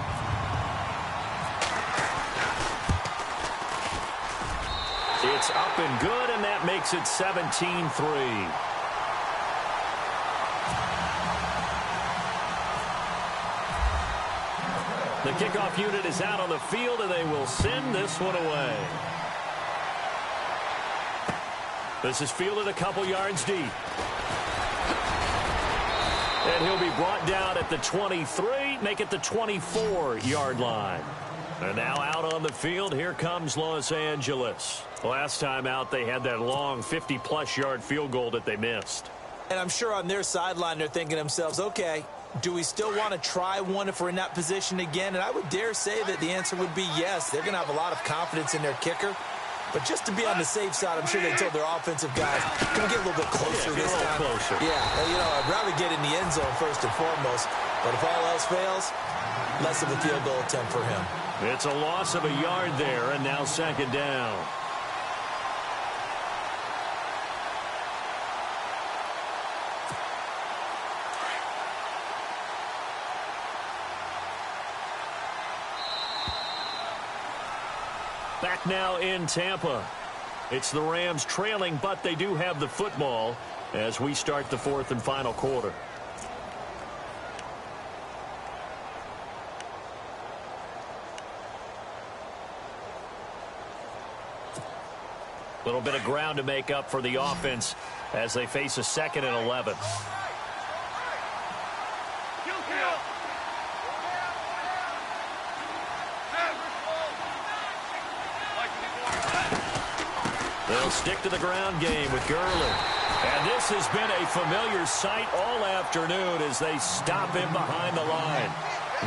It's up and good, and that makes it 17-3. The kickoff unit is out on the field, and they will send this one away. This is fielded a couple yards deep. And he'll be brought down at the 23, make it the 24-yard line. And now out on the field, here comes Los Angeles. Last time out, they had that long 50-plus yard field goal that they missed. And I'm sure on their sideline, they're thinking to themselves, okay, do we still want to try one if we're in that position again? And I would dare say that the answer would be yes. They're going to have a lot of confidence in their kicker. But just to be on the safe side, I'm sure they told their offensive guys, can we get a little bit closer this time? Closer. Yeah, you know, I'd rather get in the end zone first and foremost. But if all else fails, less of a field goal attempt for him. It's a loss of a yard there, and now second down. Back now in Tampa. It's the Rams trailing, but they do have the football as we start the 4th and final quarter. Little bit of ground to make up for the offense as they face a 2nd and 11. They'll stick to the ground game with Gurley. And this has been a familiar sight all afternoon as they stop him behind the line.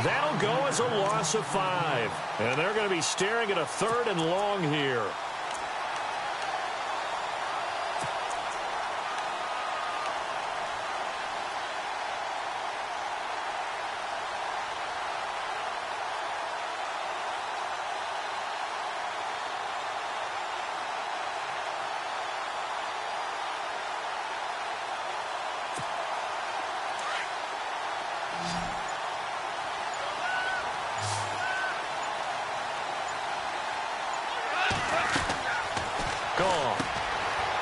That'll go as a loss of 5. And they're going to be staring at a 3rd and long here.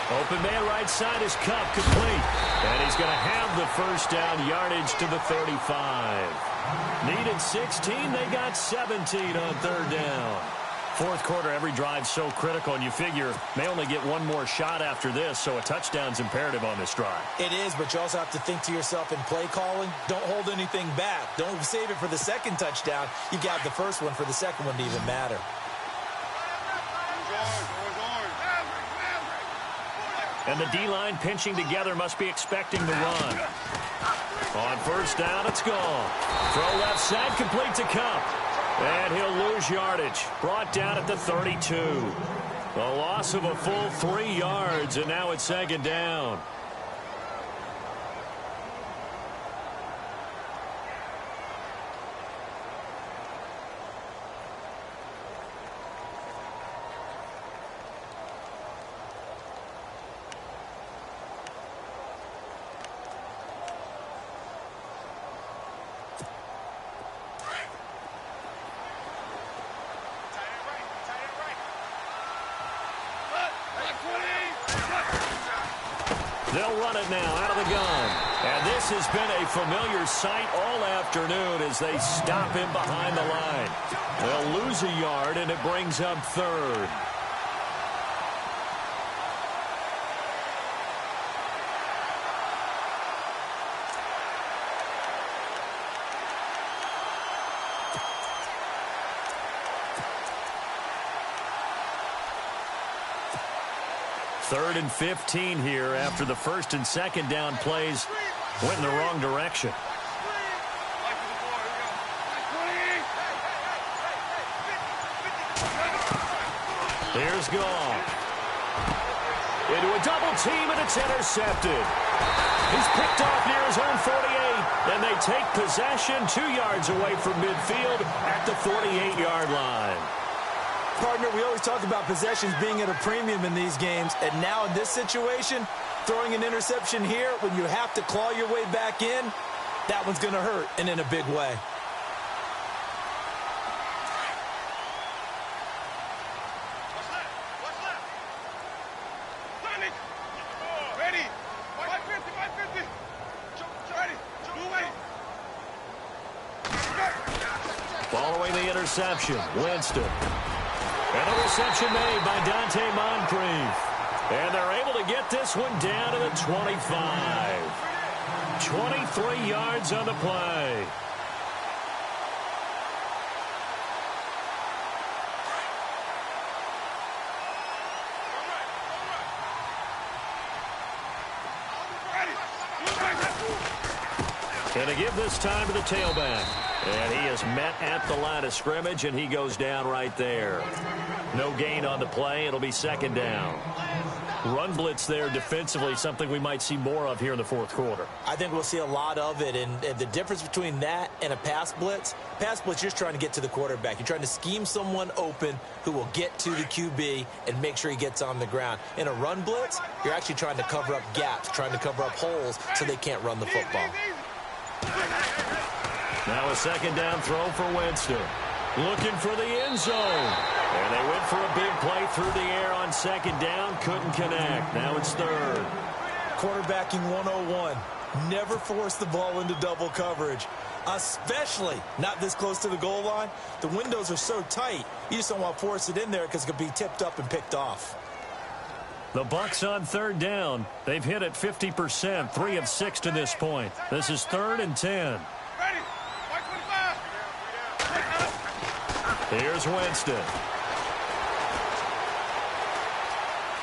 Open man right side is Cup, complete. And he's going to have the first down, yardage to the 35. Needed 16, they got 17 on 3rd down. Fourth quarter, every drive so critical, and you figure may only get one more shot after this, so a touchdown's imperative on this drive. It is, but you also have to think to yourself in play calling, don't hold anything back. Don't save it for the second touchdown. You got the first one for the second one to even matter. And the D-line pinching together must be expecting the run. On 1st down, it's gone. Throw left side, complete to Cup. And he'll lose yardage. Brought down at the 32. A loss of a full 3 yards, and now it's 2nd down. They'll run it now out of the gun. And this has been a familiar sight all afternoon as they stop him behind the line. They'll lose a yard, and it brings up 3rd. Third and 15 here after the 1st and 2nd down plays went in the wrong direction. Here's Goff. Into a double team, and it's intercepted. He's picked off near his own 48, and they take possession 2 yards away from midfield at the 48-yard line. Partner, we always talk about possessions being at a premium in these games, and now in this situation, throwing an interception here when you have to claw your way back in, that one's going to hurt, and in a big way. Following the interception, Winston. And a reception made by Dante Moncrief. And they're able to get this one down to the 25. 23 yards on the play. And to give this time to the tailback. And he is met at the line of scrimmage, and he goes down right there. No gain on the play. It'll be 2nd down. Run blitz there defensively, something we might see more of here in the fourth quarter. I think we'll see a lot of it, and the difference between that and a pass blitz, you're just trying to get to the quarterback. You're trying to scheme someone open who will get to the QB and make sure he gets on the ground. In a run blitz, you're actually trying to cover up gaps, trying to cover up holes so they can't run the football. Now a 2nd down throw for Winston. Looking for the end zone. And they went for a big play through the air on 2nd down. Couldn't connect. Now it's 3rd. Quarterbacking 101. Never force the ball into double coverage, especially not this close to the goal line. The windows are so tight, you just don't want to force it in there because it could be tipped up and picked off. The Bucs on third down. They've hit it 50%, 3 of 6 to this point. This is 3rd and 10. Here's Winston.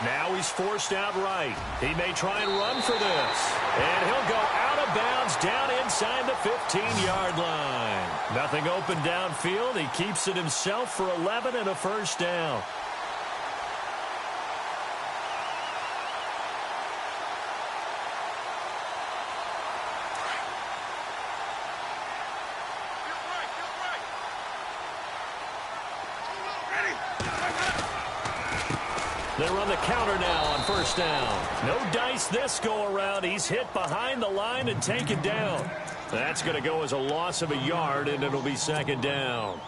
Now he's forced out right. He may try and run for this. And he'll go out of bounds down inside the 15-yard line. Nothing open downfield. He keeps it himself for 11 and a first down. They run the counter now on first down. No dice this go-around. He's hit behind the line and taken down. That's going to go as a loss of a yard, and it'll be 2nd down.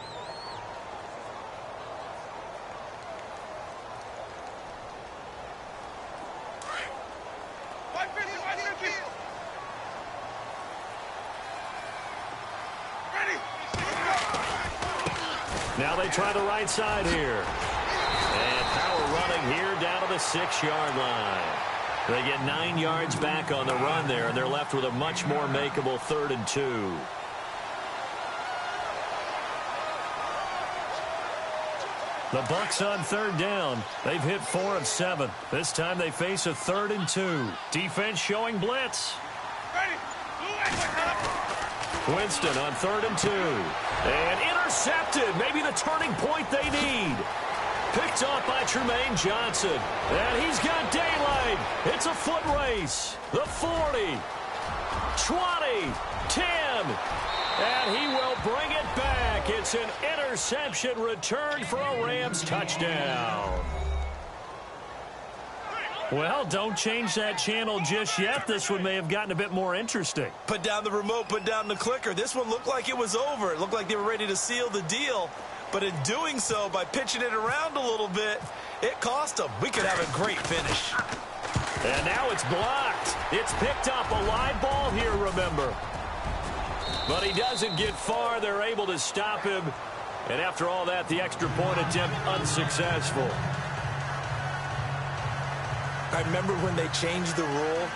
Now they try the right side here. And power running here down to the 6-yard line. They get 9 yards back on the run there, and they're left with a much more makeable 3rd and 2. The Bucs on third down. They've hit 4 of 7. This time they face a 3rd and 2. Defense showing blitz. Winston on 3rd and 2. And intercepted. Maybe the turning point they need. Picked off by Tremaine Johnson. And he's got daylight. It's a foot race. The 40, 20, 10. And he will bring it back. It's an interception returned for a Rams touchdown. Well, don't change that channel just yet. This one may have gotten a bit more interesting. Put down the remote, put down the clicker. This one looked like it was over. It looked like they were ready to seal the deal. But in doing so, by pitching it around a little bit, it cost them. We could have a great finish. And now it's blocked. It's picked up. A live ball here, remember. But he doesn't get far. They're able to stop him. And after all that, the extra point attempt unsuccessful. I remember when they changed the rule,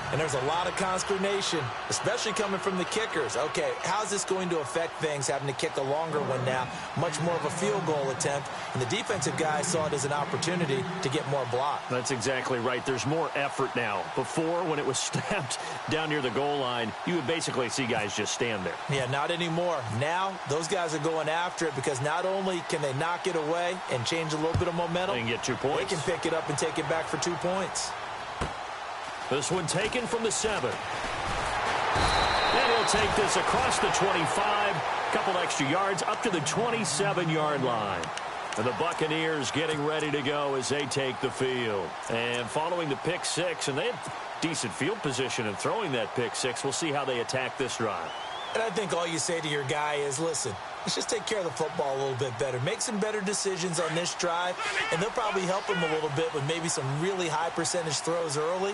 and there's a lot of consternation, especially coming from the kickers. Okay, how's this going to affect things, having to kick a longer one now, much more of a field goal attempt, and the defensive guys saw it as an opportunity to get more block. That's exactly right. There's more effort now. Before, when it was snapped down near the goal line, you would basically see guys just stand there. Yeah, not anymore. Now, those guys are going after it because not only can they knock it away and change a little bit of momentum, they can get 2 points. They can pick it up and take it back for 2 points. This one taken from the 7. And he'll take this across the 25. Couple extra yards up to the 27-yard line. And the Buccaneers getting ready to go as they take the field. And following the pick 6, and they had decent field position in throwing that pick 6. We'll see how they attack this drive. And I think all you say to your guy is, listen, let's just take care of the football a little bit better. Make some better decisions on this drive, and they'll probably help him a little bit with maybe some really high percentage throws early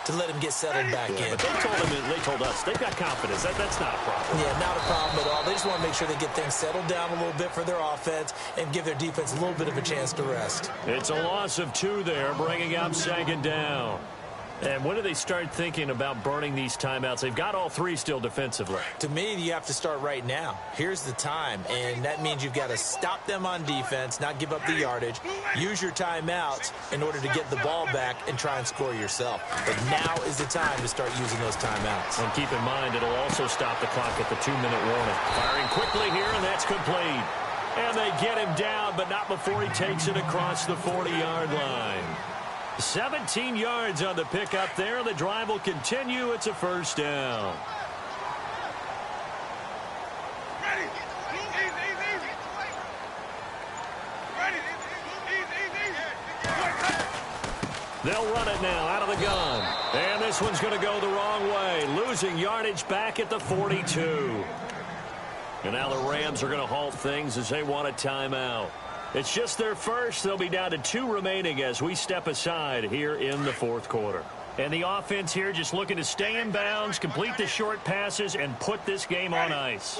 to let him get settled back in. But they told us they've got confidence. That's not a problem. Yeah, not a problem at all. They just want to make sure they get things settled down a little bit for their offense and give their defense a little bit of a chance to rest. It's a loss of 2 there, bringing up 2nd down. And when do they start thinking about burning these timeouts? They've got all 3 still defensively. To me, you have to start right now. Here's the time, and that means you've got to stop them on defense, not give up the yardage, use your timeouts in order to get the ball back and try and score yourself. But now is the time to start using those timeouts. And keep in mind, it'll also stop the clock at the 2-minute warning. Firing quickly here, and that's complete. And they get him down, but not before he takes it across the 40-yard line. 17 yards on the pickup there. The drive will continue. It's a first down. They'll run it now out of the gun. And this one's going to go the wrong way. Losing yardage back at the 42. And now the Rams are going to halt things as they want a timeout. It's just their first. They'll be down to 2 remaining as we step aside here in the 4th quarter. And the offense here just looking to stay in bounds, complete the short passes, and put this game on ice.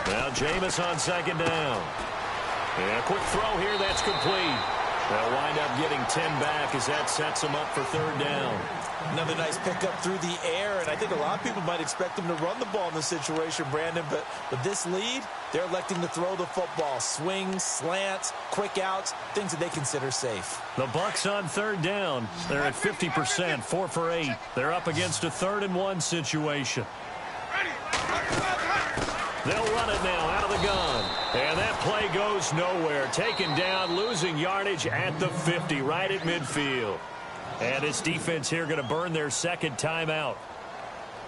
Now Jameis on 2nd down. And a quick throw here, that's complete. They'll wind up getting 10 back as that sets them up for third down. Another nice pickup through the air, and I think a lot of people might expect them to run the ball in this situation, Brandon, but with this lead, they're electing to throw the football. Swings, slants, quick outs, things that they consider safe. The Bucs on third down. They're at 50%, 4 for 8. They're up against a 3rd-and-1 situation. They'll run it now out of the gun. And that play goes nowhere. Taken down, losing yardage at the 50, right at midfield. And this defense here going to burn their second timeout.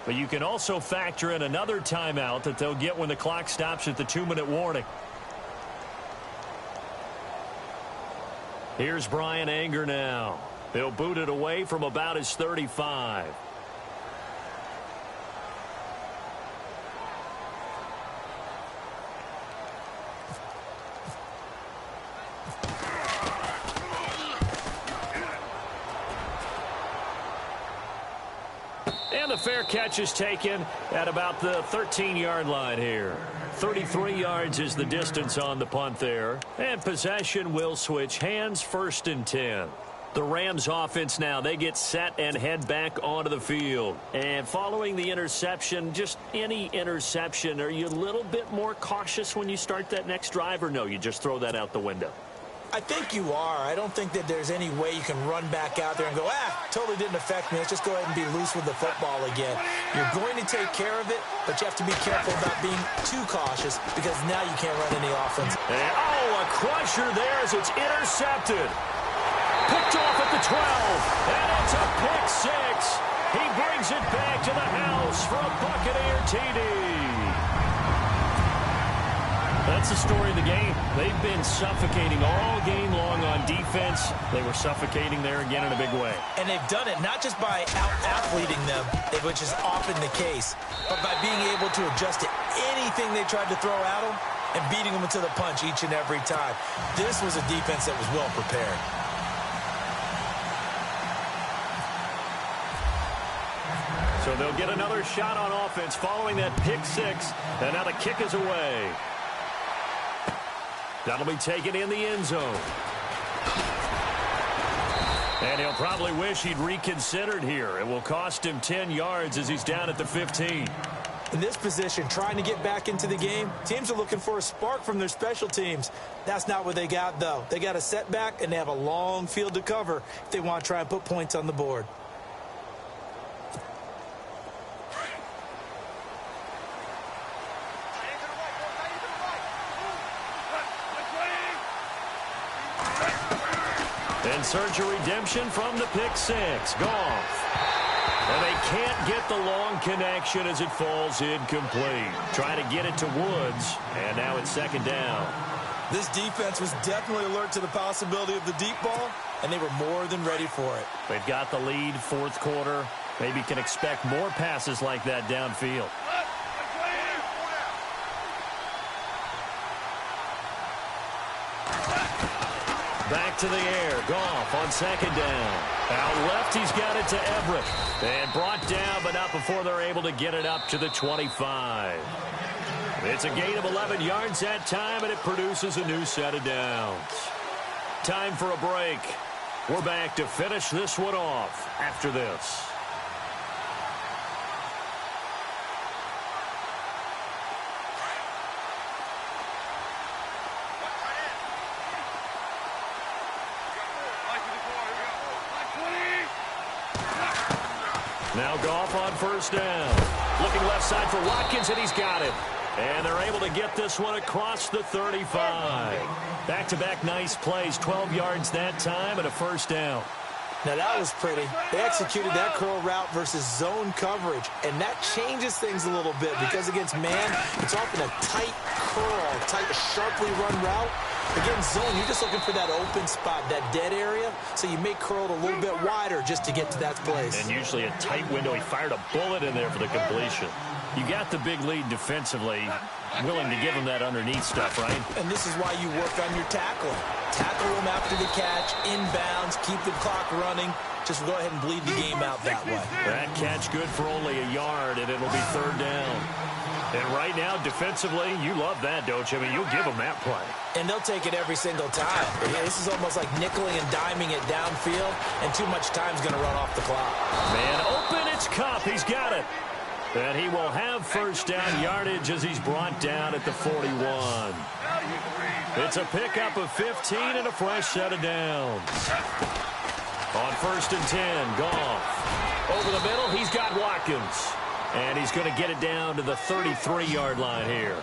But you can also factor in another timeout that they'll get when the clock stops at the 2-minute warning. Here's Brian Anger now. They'll boot it away from about his 35. And the fair catch is taken at about the 13-yard line here. 33 yards is the distance on the punt there. And possession will switch hands, 1st and 10. The Rams offense now, they get set and head back onto the field. And following the interception, just any interception, are you a little bit more cautious when you start that next drive, or no, you just throw that out the window? I think you are. I don't think that there's any way you can run back out there and go, totally didn't affect me. Let's just go ahead and be loose with the football again. You're going to take care of it, but you have to be careful about being too cautious because now you can't run any offense. And, a crusher there as it's intercepted. Picked off at the 12, and it's a pick 6. He brings it back to the house for a Buccaneer TD. That's the story of the game. They've been suffocating all game long on defense. They were suffocating there again in a big way. And they've done it not just by out-athleting them, which is often the case, but by being able to adjust to anything they tried to throw at them and beating them into the punch each and every time. This was a defense that was well prepared. So they'll get another shot on offense following that pick 6, and now the kick is away. That'll be taken in the end zone. And he'll probably wish he'd reconsidered here. It will cost him 10 yards as he's down at the 15. In this position, trying to get back into the game, teams are looking for a spark from their special teams. That's not what they got, though. They got a setback, and they have a long field to cover if they want to try and put points on the board. And search a redemption from the pick 6. Goff. And they can't get the long connection as it falls incomplete. Trying to get it to Woods, and now it's 2nd down. This defense was definitely alert to the possibility of the deep ball, and they were more than ready for it. They've got the lead, 4th quarter. Maybe can expect more passes like that downfield. Back to the air. Goff on 2nd down. Out left, he's got it to Everett. And brought down, but not before they're able to get it up to the 25. It's a gain of 11 yards that time, and it produces a new set of downs. Time for a break. We're back to finish this one off after this. Now Goff on 1st down. Looking left side for Watkins, and he's got it. And they're able to get this one across the 35. Back-to-back nice plays, 12 yards that time, and a 1st down. Now that was pretty. They executed that curl route versus zone coverage, and that changes things a little bit because against man, it's often a tight curl, tight, sharply run route. Against zone, you're just looking for that open spot, that dead area, so you may curl it a little bit wider just to get to that place. And usually a tight window. He fired a bullet in there for the completion. You got the big lead defensively. willing to give him that underneath stuff, right? And this is why you work on your tackling. Tackle him after the catch, inbounds, keep the clock running. Just go ahead and bleed the game out that way. That catch good for only a yard, and it'll be 3rd down. And right now, defensively, you love that, don't you? I mean, you'll give them that play. And they'll take it every single time. This is almost like nickeling and diming it downfield, and too much time's going to run off the clock. Man open, it's Kupp. He's got it. And he will have 1st down yardage as he's brought down at the 41. It's a pickup of 15 and a fresh set of downs. On 1st and 10, Goff. Over the middle, he's got Watkins. And he's going to get it down to the 33-yard line here.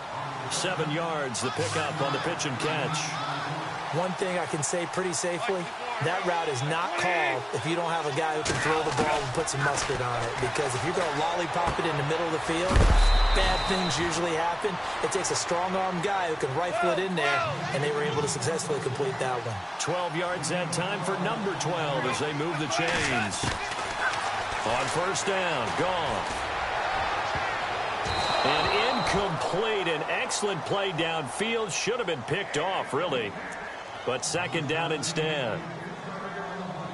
7 yards, the pickup on the pitch and catch. One thing I can say pretty safely, that route is not called if you don't have a guy who can throw the ball and put some mustard on it. Because if you're going to lollipop it in the middle of the field, bad things usually happen. It takes a strong-arm guy who can rifle it in there, and they were able to successfully complete that one. 12 yards that time for number 12 as they move the chains. On 1st down, Goff. And incomplete. An excellent play downfield. Should have been picked off, really. But 2nd down instead.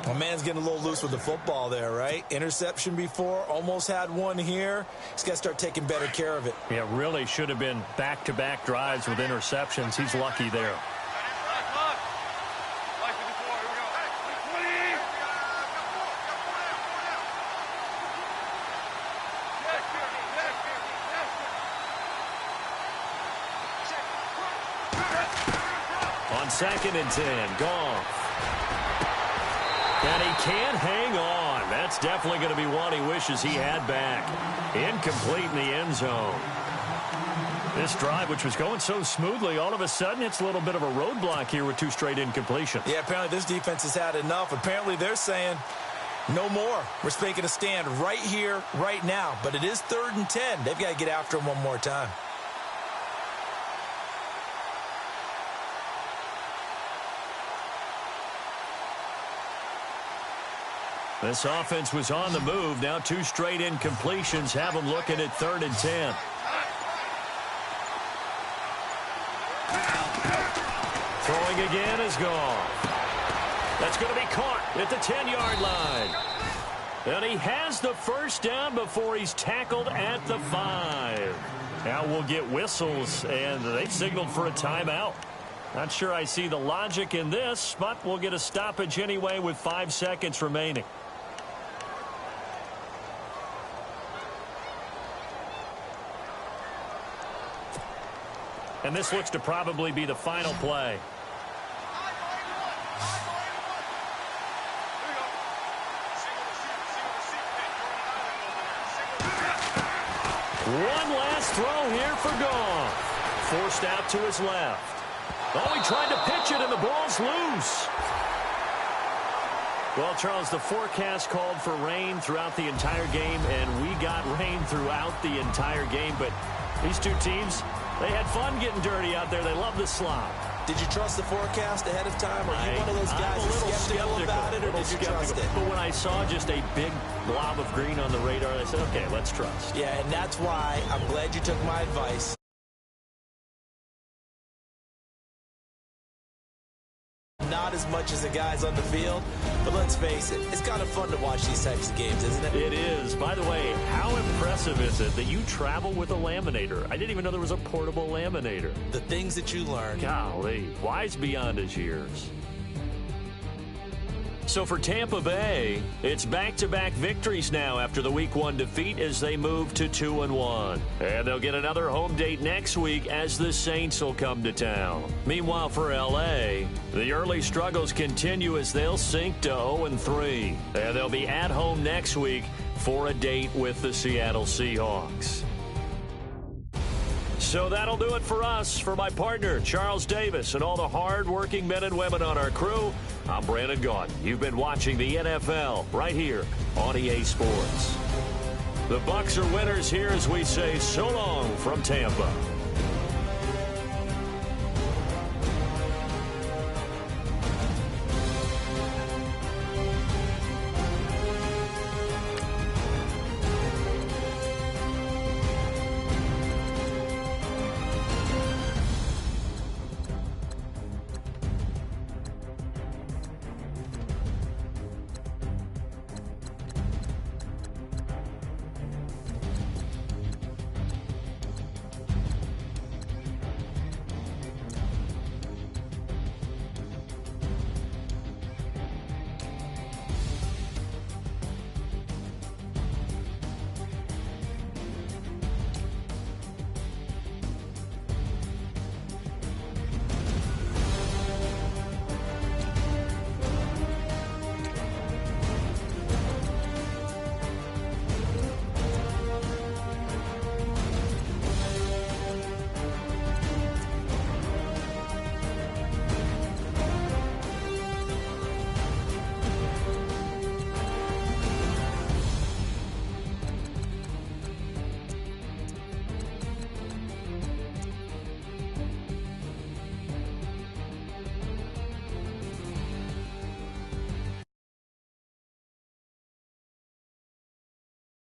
Well, man's getting a little loose with the football there, right? Interception before, almost had one here. He's got to start taking better care of it. Yeah, really should have been back-to-back drives with interceptions. He's lucky there. On 2nd and 10, Goff. And he can't hang on. That's definitely going to be one he wishes he had back. Incomplete in the end zone. This drive, which was going so smoothly, all of a sudden it's a little bit of a roadblock here with 2 straight incompletions. Yeah, apparently this defense has had enough. Apparently they're saying no more. We're making a stand right here, right now. But it is 3rd and 10. They've got to get after him one more time. This offense was on the move. Now 2 straight incompletions have them looking at 3rd and 10. Throwing again is Goff. That's going to be caught at the 10-yard line. And he has the 1st down before he's tackled at the 5. Now we'll get whistles, and they've signaled for a timeout. Not sure I see the logic in this, but we'll get a stoppage anyway with 5 seconds remaining. And this looks to probably be the final play. One last throw here for Goff. Forced out to his left. Oh, he tried to pitch it, and the ball's loose. Well, Charles, the forecast called for rain throughout the entire game, and we got rain throughout the entire game. But these 2 teams, they had fun getting dirty out there. They love the slop. Did you trust the forecast ahead of time? Are you one of those guys who's skeptical about it, or did you trust it? But when I saw just a big blob of green on the radar, I said, okay, let's trust. Yeah, and that's why I'm glad you took my advice. Not as much as the guys on the field, but let's face it, it's kind of fun to watch these types of games, isn't it? It is. By the way, how impressive is it that you travel with a laminator? I didn't even know there was a portable laminator. The things that you learn. Golly, wise beyond his years. So for Tampa Bay, it's back-to-back victories now after the Week 1 defeat as they move to 2-1. And they'll get another home date next week as the Saints will come to town. Meanwhile, for L.A., the early struggles continue as they'll sink to 0-3. And they'll be at home next week for a date with the Seattle Seahawks. So that'll do it for us. For my partner, Charles Davis, and all the hard-working men and women on our crew, I'm Brandon Gaudin. You've been watching the NFL right here on EA Sports. The Bucs are winners here as we say so long from Tampa.